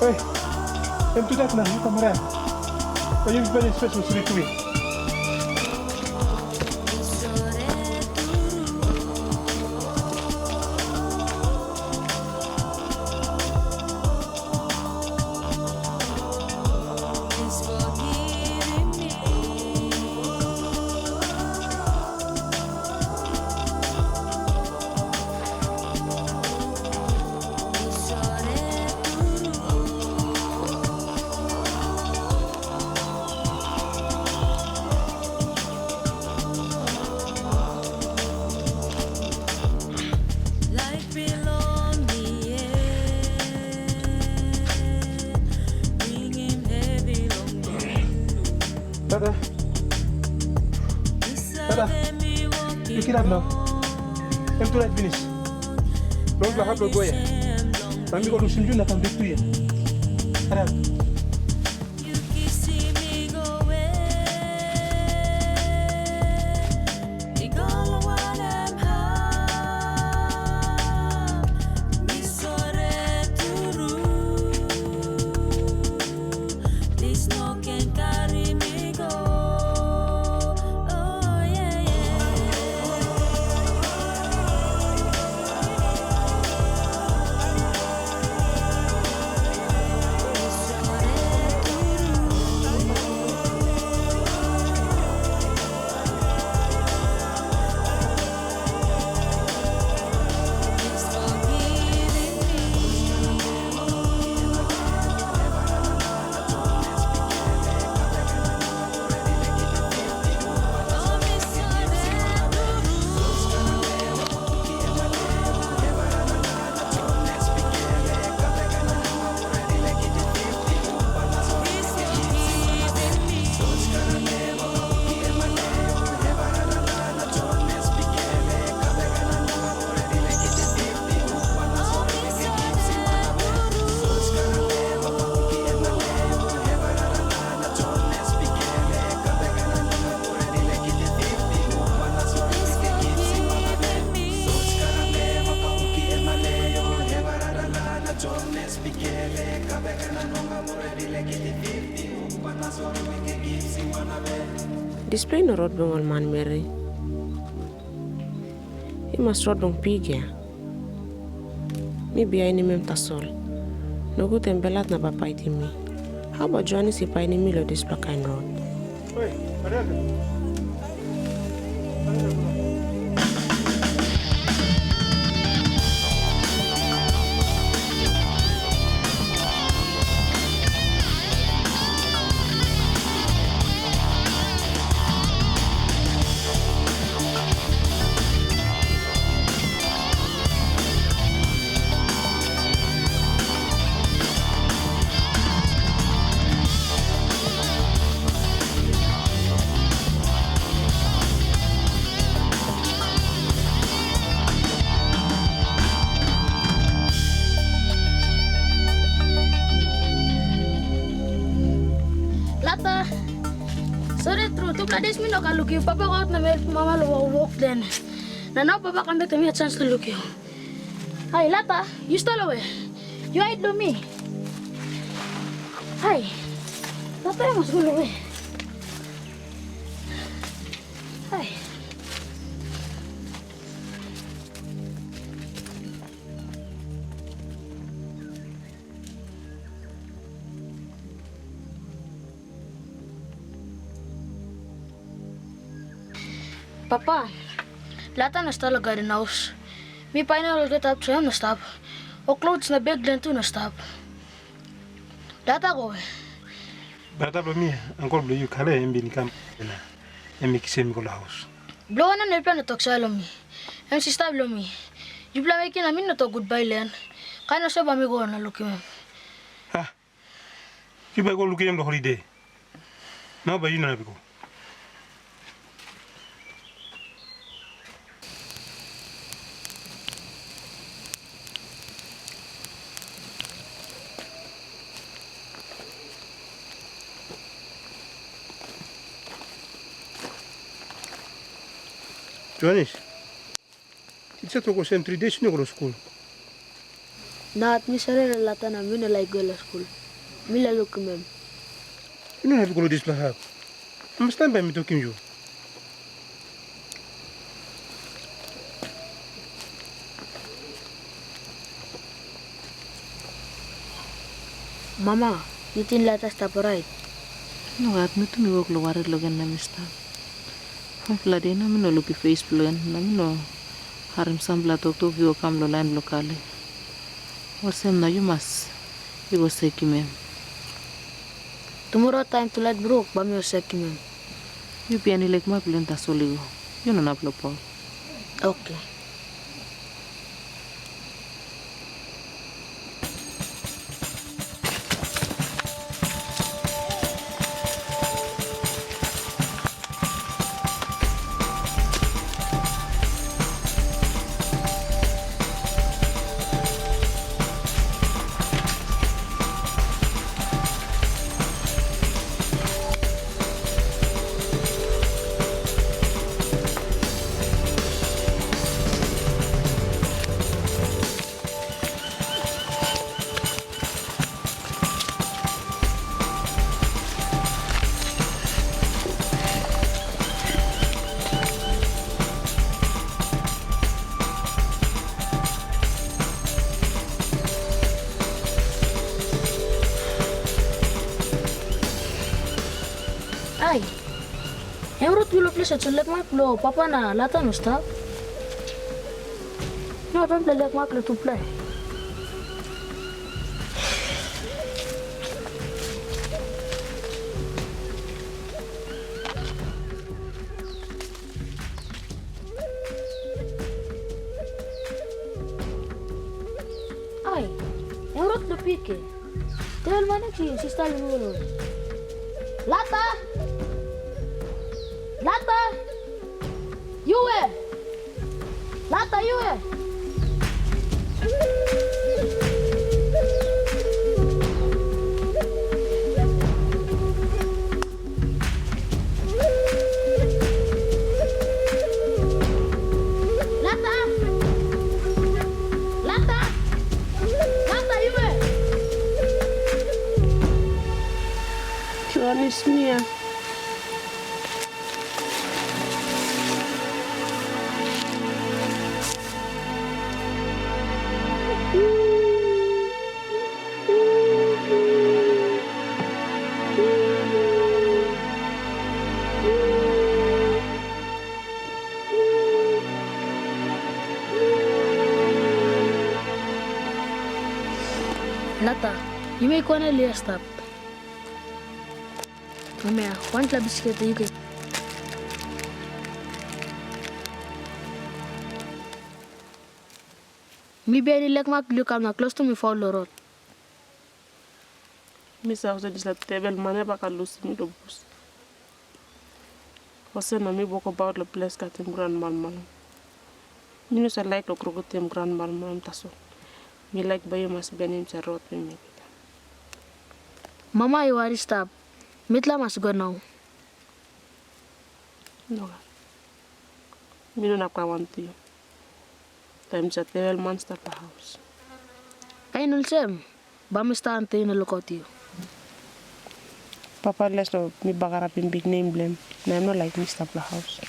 Hey, em tu dah nak kamera? Oh, you been space was really quick. Tada, you get up now. I'm too late finish. Don't have to go here. I'm going to send you nothing to you. Tada. Display no road bang man Mary. He must road bang pig ya. Mi biya ini mem tasol. Nogu tembelat na papa iti mi. How about Johnny si pa ini mi lo this black kind road? Oi, ada apa? This me no can look you. Papa got na make mama lo walk then. Now Papa can make me a chance to look you. Hi, Lata, you stole away. You hide to me. Hi, Lata, I must go away. Hi. Papa, Lata na stala garden house. Mi paina will get up to him na stop. O clothes na big then too na stop. Lata go. Bata ba mi, angkol blo you kale embin kam na. Emi kisemi ko house. Blow na na plan na toksalo mi. Em si stablo mi. You plan making na min na to goodbye len. Kana sa ba mi go na look him. Ha. You ba go look him the holiday. No ba you na go. Johannes, it's a toko sem 3 days no go school. Not mi sare Lata na mi na like go to school. Mi la look mem. You don't have to go to this place. I'm stand by me talking you. Mama, you think Lata stop right? No, at me to me work lo warit lo gan na mista. Flade na mi no lupi face plan na mi no harim sambla to view kam lo land locale. Wasem na you must you go say kimem. Tomorrow time to let broke ba mi say kimem. You piani like ma plan ta soligo. You no na plopo. Okay. Ay, emrut gulo place chulek mak lo papa na Lata no stop. No, don't play like mak lo to play. Ay, emrut lo pique. Tell mana si está lo Lata! Lata! Yue! Lata, Yue! Lata! Lata! Lata, Yue! Johannes mia. Lata, you may corner layer stop. Mama, one club biscuit you can. Maybe I like my look am close to me for the road. Miss House is a table man ever lose me the bus. Was na me walk about the place cat him grandmama. You know I like to grow him grandmama taso. Me like by must be him road with me. Mama, you are stop. Mitla must go now. No. Me no nak want you. Time sa table man stop the house. I know Sam. Bamista ante in a look at you. Papa let's go me bagar up in big name blame. Na I'm not like me stop the house.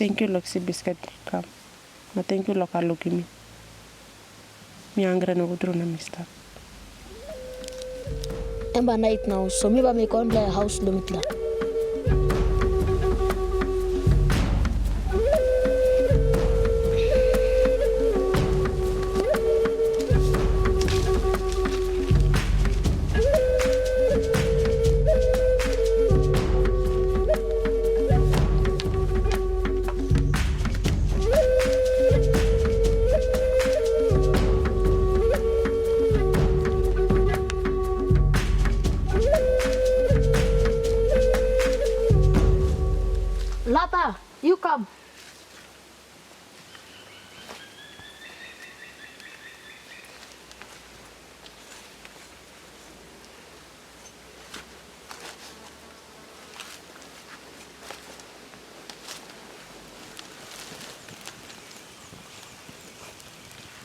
Thank you Loxy biscuit come. Ma thank you local look me. Me angry no go through na me stop. Emba night now, so me ba make on the house lumitla. Lata, you come.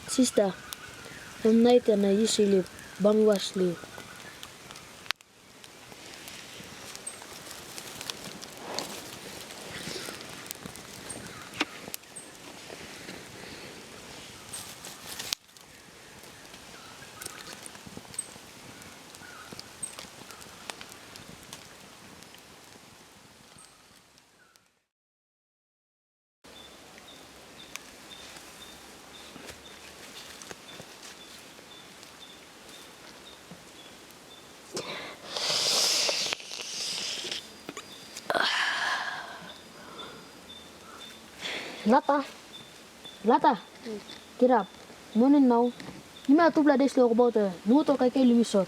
Sister, one night and I usually bang was sleep. Lata, get up. Morning now. You may have to play this look about it. No talk I can lose shot.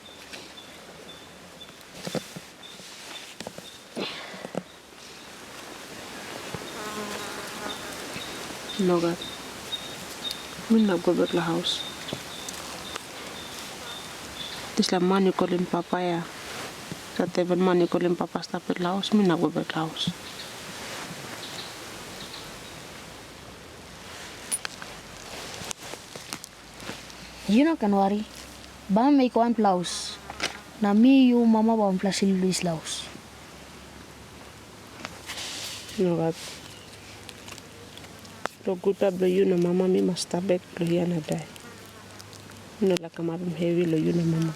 No God. Me not go back to the house. This la man you call him papaya. That even man you call him papa stop at the house. Me not go back to the house. You know can worry. Ba make one blouse. Na me you mama ba plus Luis blouse. No God. Lo good up you no mama me must stop back lo here na die. No like I'm heavy lo you no mama.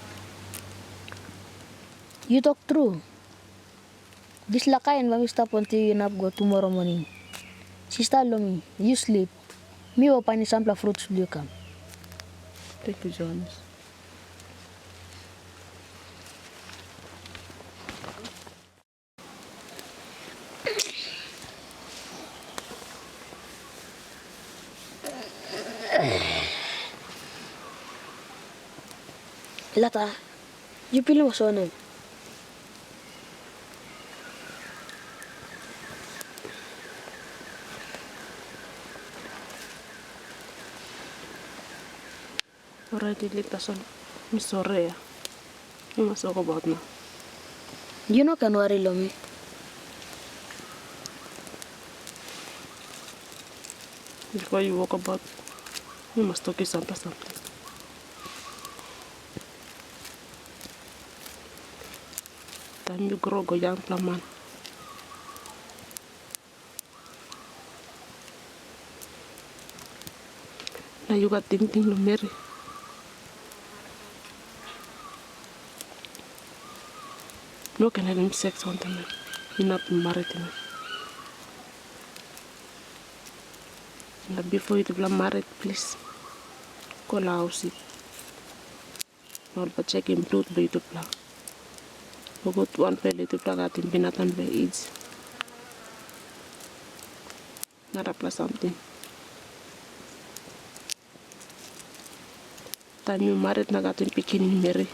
You talk true. This lakayan ba mi stop until you nap go tomorrow morning. Sister Lomi, you sleep. Me will find sample fruits you come. Thank you, Jonas. Lata, you feel what's on him? Alright, Lita, I'm sorry. You must talk about now. You know can worry Lomi. Before you walk about, you must talk something. Time you grow, go young man. Now you got thinking to marry. No can have him sex on them. He not married him. Before you develop married, please call our house. All but check him tooth by to plug. We got one pellet to plug out in binatan by AIDS. Not a plus something. Time you married, na got in picking in Mary.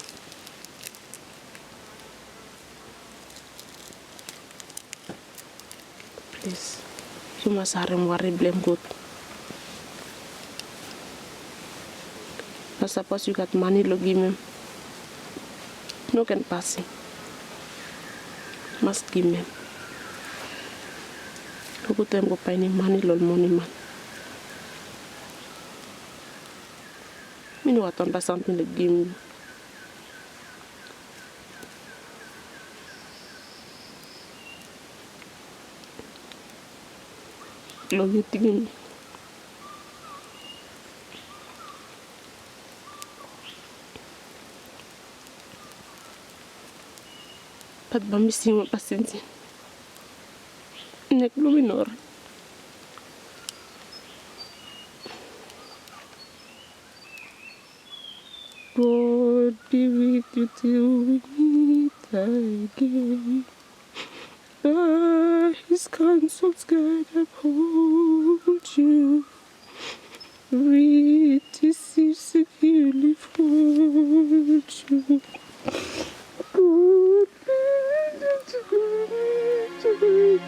Please, you must worry, blame God. I suppose you got money, lo give him. No can pass him. Must give him. Go time go find money, lol money man. Me know what on something to give me. Love you to give me. Pat ba missing mo pasensi. Nek luminor. God be with you till we meet again. His counsel's guide uphold you. Read his securely fold you. God be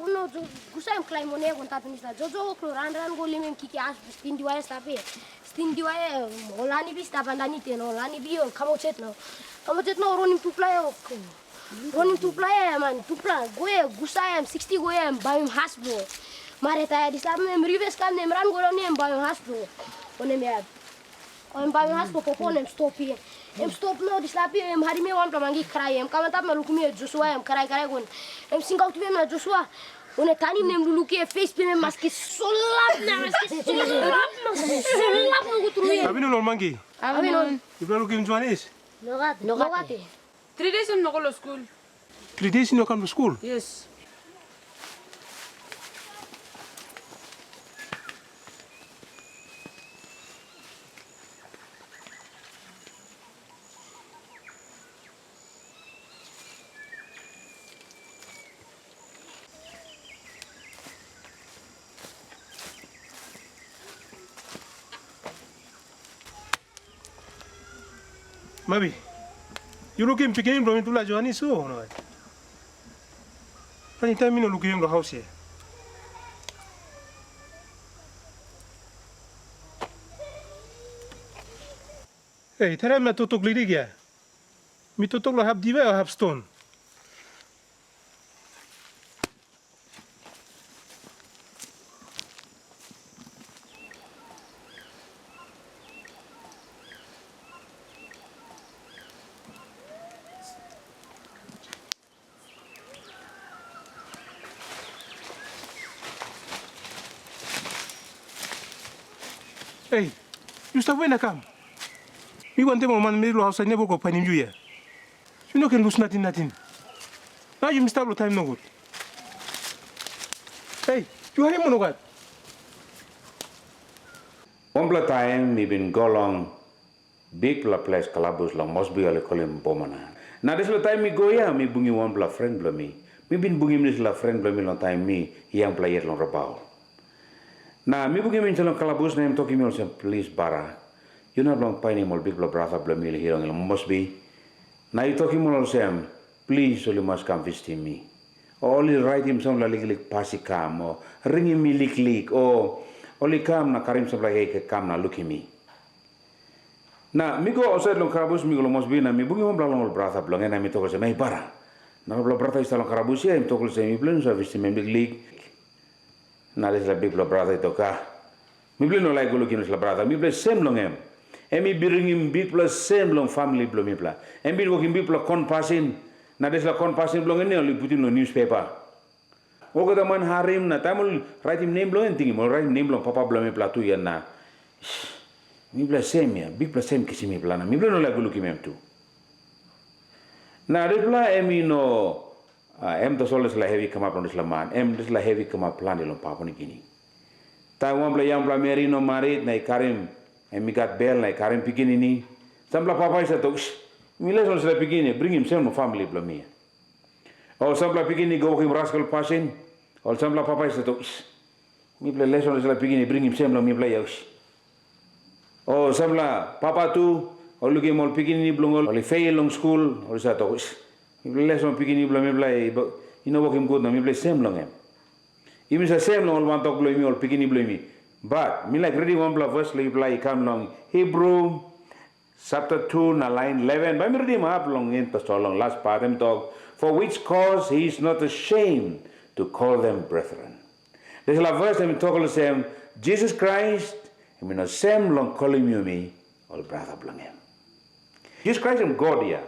Uno gusai claim money con tapinista jojo cloran go limem kiki as stindi waya stape stindi waya olani bis tapandani teno olani bio kamochet no ronin tuplaya man tupla goye gusai am 60 goye am bayum hasbo mareta di sabem rives kan nem ran goloni am bayum hasbo onem ya on bayum hasbo poponem stopi em stop no di slapi em hari me wan plamangi cry em kamata me lukumi joshua em cry gon em singa uti me joshua one tani nem luluki face pe me maski solap na gutruye Abino lol mangi. Abino. Ibra luki mjuanis. Nogate. 3 days in no school. 3 days no come to school. Yes. Mabi, you looking picking from into la Johnny so no? Any time you looking in the house here. Hey, tell me to talk lidigia. Me to talk have diva or have stone. Hey, you stop when I come. You want them man middle house I never go find you here. You no can lose nothing. Now you miss the time no good. Hey, you are him no god. One time we been go long big place calabus long must be a column bomana. Now this time me go here, me bungi one friend bla me. Me been bungi this la friend bla me long time me young player long rabao. Now, me bugi min chalong kalabus na talking me also please bara. You not long pine mol big brother blamil here on must be. Now you talking me also please only must come visit me. Or only write him some like passikam or ring him me lick or Oli kam na karim sabla ke kam na look me. Na migo outside long karabus migo long mosbi na mi bungi hom long brother blong na mi tokol se mai bara. Na bla brother is long karabus ya mi tokol se mi blun service mi big league. Na des la big brother toka. Mi blun no like go looking la brother mi blun same long em. Emi bring him big plus same long family blong mi pla. Emi working big plus kon passing. Na des la kon passing blong ni only put in no newspaper. Ogo da man harim na tamul write him name blong tingi mo write name blong papa blong mi pla tu ya na. Mi bla same ya big plus same kisi mi pla na mi blong no like go looking em tu. Na repla emi no em to soles la heavy come up on this man. Em this la heavy come up plan long papa ni gini. Ta wan bla yang bla meri no marit na karim emi gat bel na karim pikini ni. Sambla papa isa to mi les on sela pikini bring him same no family bla mi. O sambla pikini go him rascal passing. O sambla papa isa to mi bla les on sela pikini bring him same no mi bla ya. O sambla papa tu o lugi mol pikini blongol o le fail long school o sa to mi bla les on pikini bla mi bla ino work him good na mi bla same long em. Imi sa same long wan tok bla mi ol pikini bla mi. But me like reading one verse like play come long Hebrew chapter 2 na line 11. But me reading up long in pastor long last part them talk for which cause he is not ashamed to call them brethren. There's a verse them talk the same Jesus Christ I mean the same long calling you me all brother blong him. Jesus Christ am God ya.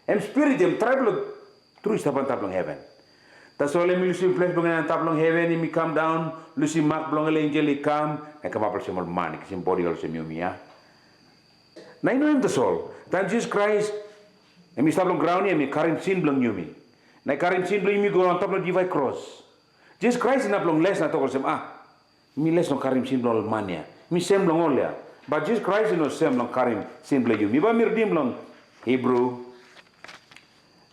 Am spirit am tribal true staban tablong heaven. Tas ole mi lusi flesh blong en tablong heaven mi come down lusi mak blong le angel come and come up semol man kisim body also mi mia. Na ino em tasol. Tan Jesus Christ mi tablong ground mi karim sin blong mi. Na karim sin blong mi go on tablong divide cross. Jesus Christ na blong les na tokol sem mi les no karim sin blong mania. Mi sem blong olya. But Jesus Christ no sem blong karim sin blong mi ba mi redim blong Hebrew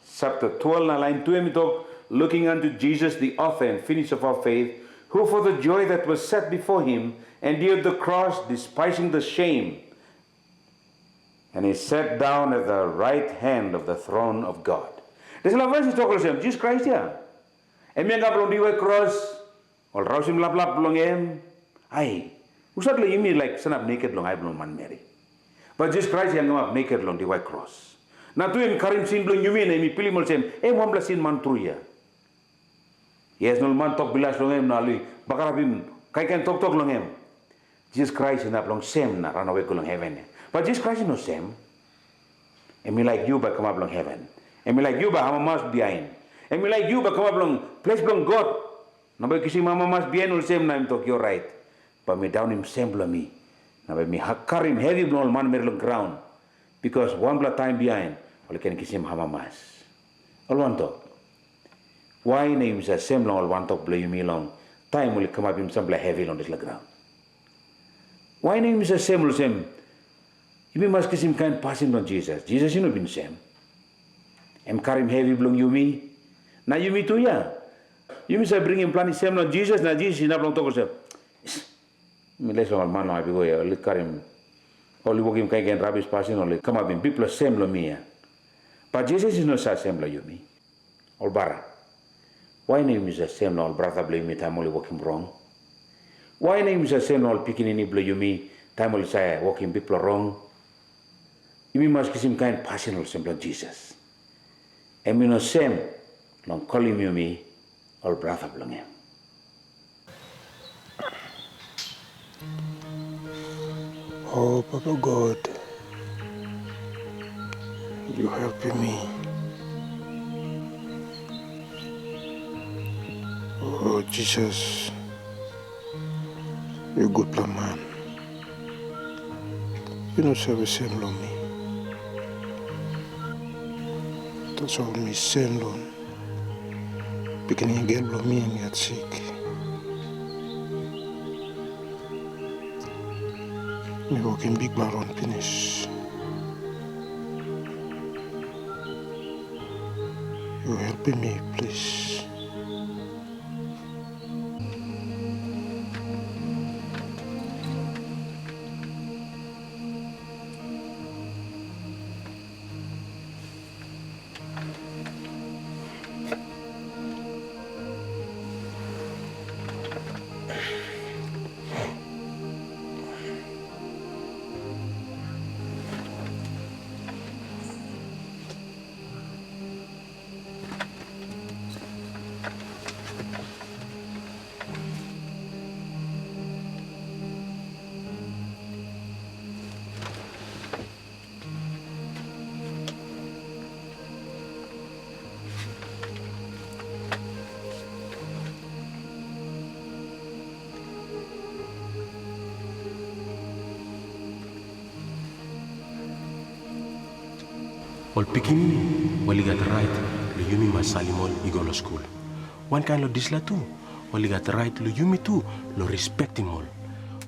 chapter 12 na line 2 mi talk looking unto Jesus, the author and finisher of our faith, who for the joy that was set before him endured the cross, despising the shame, and he sat down at the right hand of the throne of God. This is the verse talk about Jesus Christ ya. Em yang belum diwai cross, ol rausim lap belum em. Ai, usat lo imi like sanap naked long ai belum man Mary. But Jesus Christ yang ngap naked long diwai cross. Na tu em karim sin belum yumi na imi pilih mol sem em wam sin man tru ya. Yes, no man tok bilas longem na ali bakarabim kai kan tok longem. Jesus Christ na long sem na run away long heaven. But Jesus Christ no sem. And me like you but come up long heaven. And me like you but hama mas behind. And me like you but come up long place long God. Na ba kisi mama mas behind ul sem na im tok you're right. But me down him sem bla me. Na ba me hakarim heavy blol man mer long ground. Because one bla time behind ol ken kisim hama mas. Ol one tok. Why name is a same long one talk blame me long time will come up in some heavy on this ground. Why name is a same same? You must kiss him kind passing on Jesus. Jesus you know been same. Em karim heavy blong you me. Na you me too ya. You must bring him plan same on Jesus na Jesus na blong talk say. Me les long man I go ya let karim. Only walk him kind rubbish passing only come up in people same lo me ya. But Jesus is not same lo you me. All bara. Why name is the same all brother blame me time only walking wrong? Why name is the same all picking any blame me time only say walking people wrong? You must kiss him kind passional simple Jesus. And me no same long calling you me all brother blame him. Oh Papa God, you helping me. Oh Jesus, you're a good man. You don't serve the same law me. That's all me same law. Beginning again blow me and get sick. Me walking big blood on finish. You helping me, please. All pikini, well, you got the right, lo yumi masalimol, you go to school. One kind of disla too, well, you got the right, lo yumi too, lo respect him all.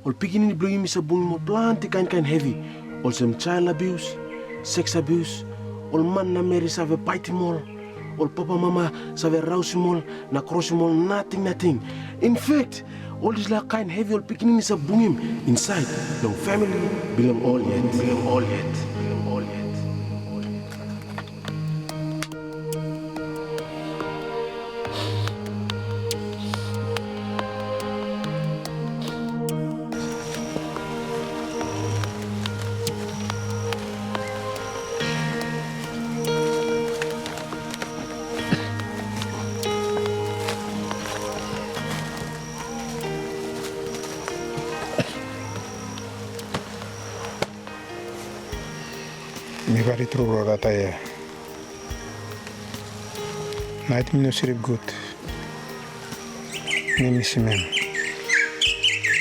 All pikini blow yumi sa bungi mo planti kind heavy. All some child abuse, sex abuse, all man na Mary save bite him all. All papa mama save rouse him all, na cross him all, nothing. In fact, all this like kind heavy all pikini sa bungim inside. Long family belong all yet. Mi bari truro rata ya. Night mi no sirip good. Ni misimen.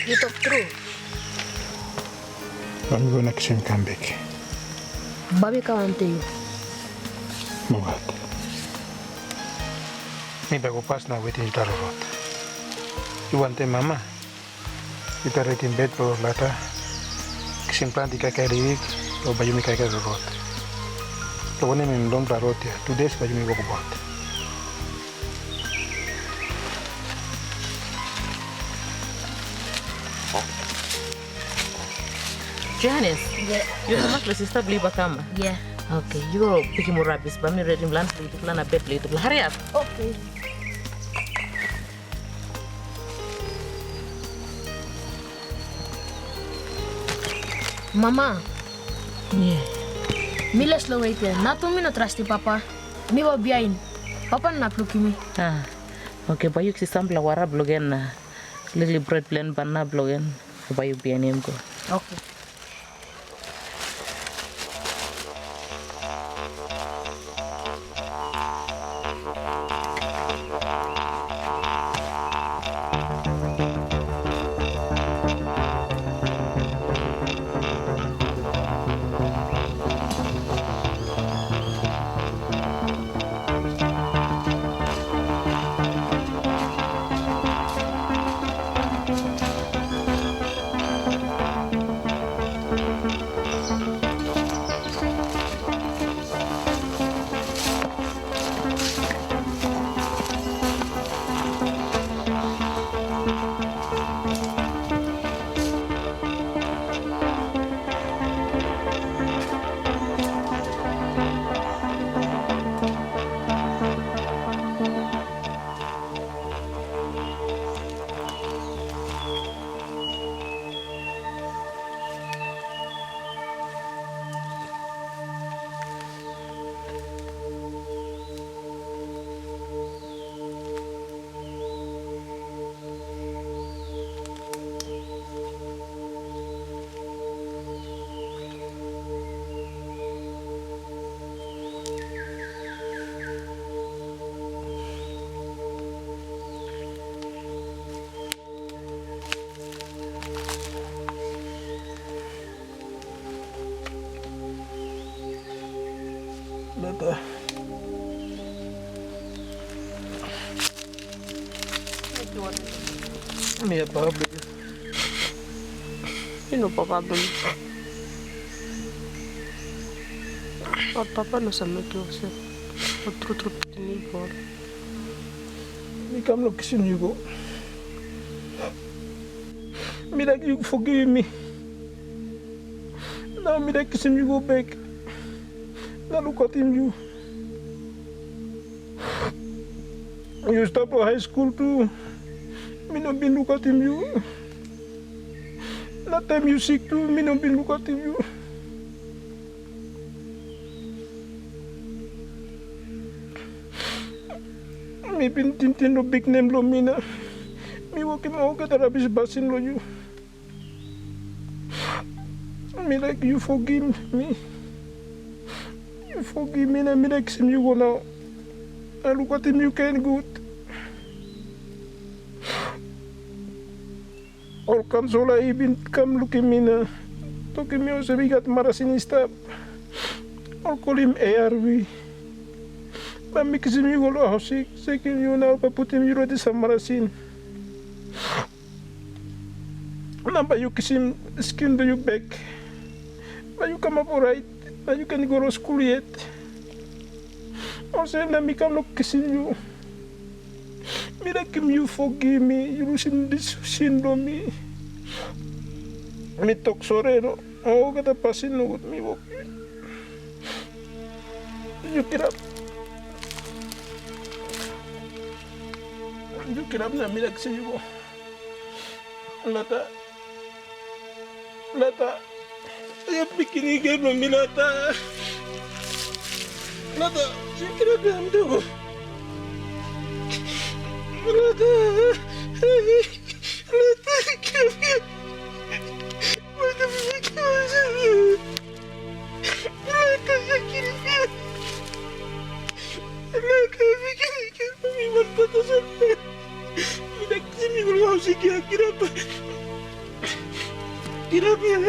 You talk true. I'm gonna come back. Babi come to you. Mawat. Mi bago pas na waiting tarot. You want a mama? You are in bed for later. Simplan di kakari lo baju mi kakari rot. Lo wone mi ndom tarot ya. 2 days baju mi go bot. Janice, you have my sister beli bakama. Yeah. Okay, you go pick him rabbis, but me ready plan to plan a bed later. Hurry up. Okay. Mama. Yeah. Mila slow wait ya. Na tu mi no trusty papa. Mi wa behind. Papa na pluki mi. Ah. Okay, but you see sample wara blogen na little bread plan banana blogen. But you be name go. Okay. Lata. Mi è Pablo. Io non può Pablo. Oh, papa non sa mai che sia. Ho troppo di cuore. Mi come lo kisin you go. Me like you forgive me. Now me like kisin you go back. Now look at him you. You stop to high school too. Me no been look at him you. That time you sick too, me no been look at him you. Me been tintin no big name lo mina. Me walk him out get a rubbish basin lo you. Me like you forgive me. You forgive me and me like him you go now. I look at him you can good. All comes all I been come look at me now. Talking me also we got marasin step. I'll call him ARV. But because me will oh sick you now but put him you ready some marasin. Number you kiss him skin to you back. But you come up alright. But you can go to school yet. Or say let me come look kissing you. Me like him you forgive me. You losing this sin to me. Me talk sorry no. Oh get a passing no with me walk. You get up. You get up na me like say you go. Lata. Saya bikin ini belum Lata. Saya kira diam dulu. Lata, kira. Mana bikin macam Lata, saya kira. Lata bikin memang patah sampai. Tidak sini belum sih kira apa. Kirap ya,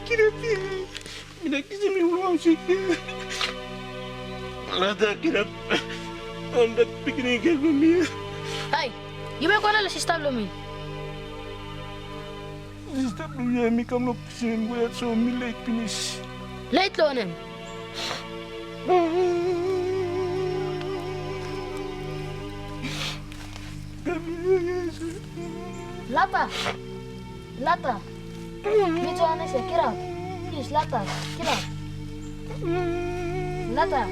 kirap ya. Mina kasi may ulang sige. Lata kirap. Andak pikinigan mo niya. Hey, gimana kau nak si stablo mi? Si stablo ya mi kam lok sin gue so mi late finish. Late lo nem. Lata. Mito anak saya kira. Yes, Lata, kira. Lata,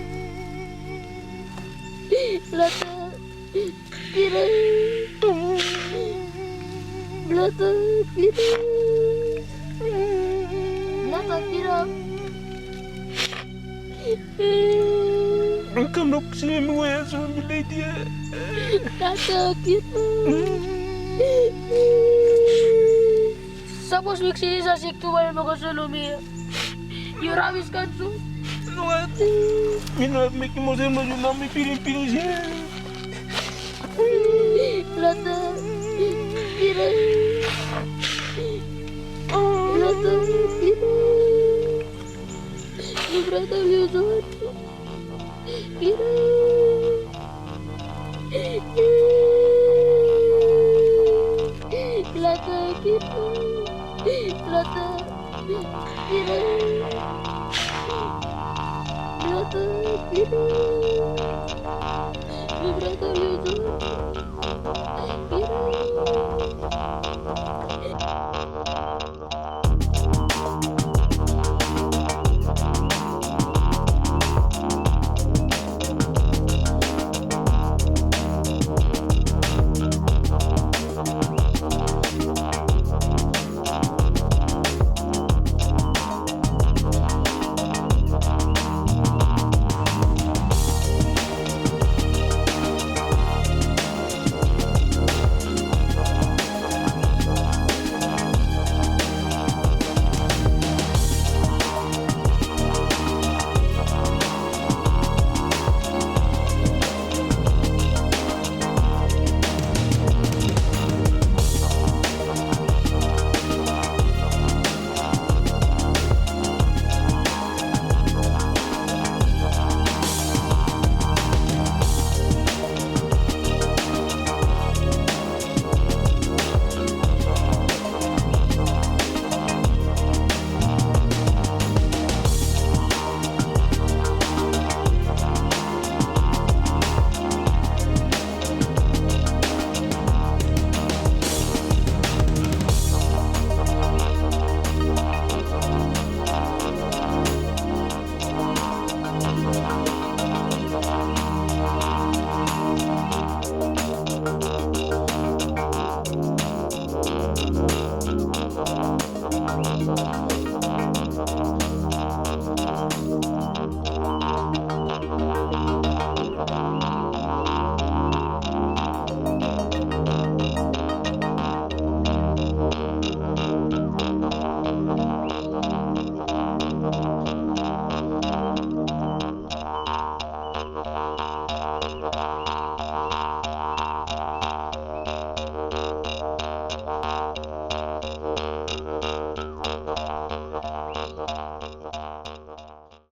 kira. Engkau nak sini muat so milih dia. Lata, kira. Sapos miksi sa siktu wala makasalumi. Yuramis kan su. Nuat. Minat miki mo sa mga nami piling-piling siya. Lata. Kira. Lata. Kira. Ibrata miusuhan. Kira. Lata. Kira. Lata, kira. Lata, kira.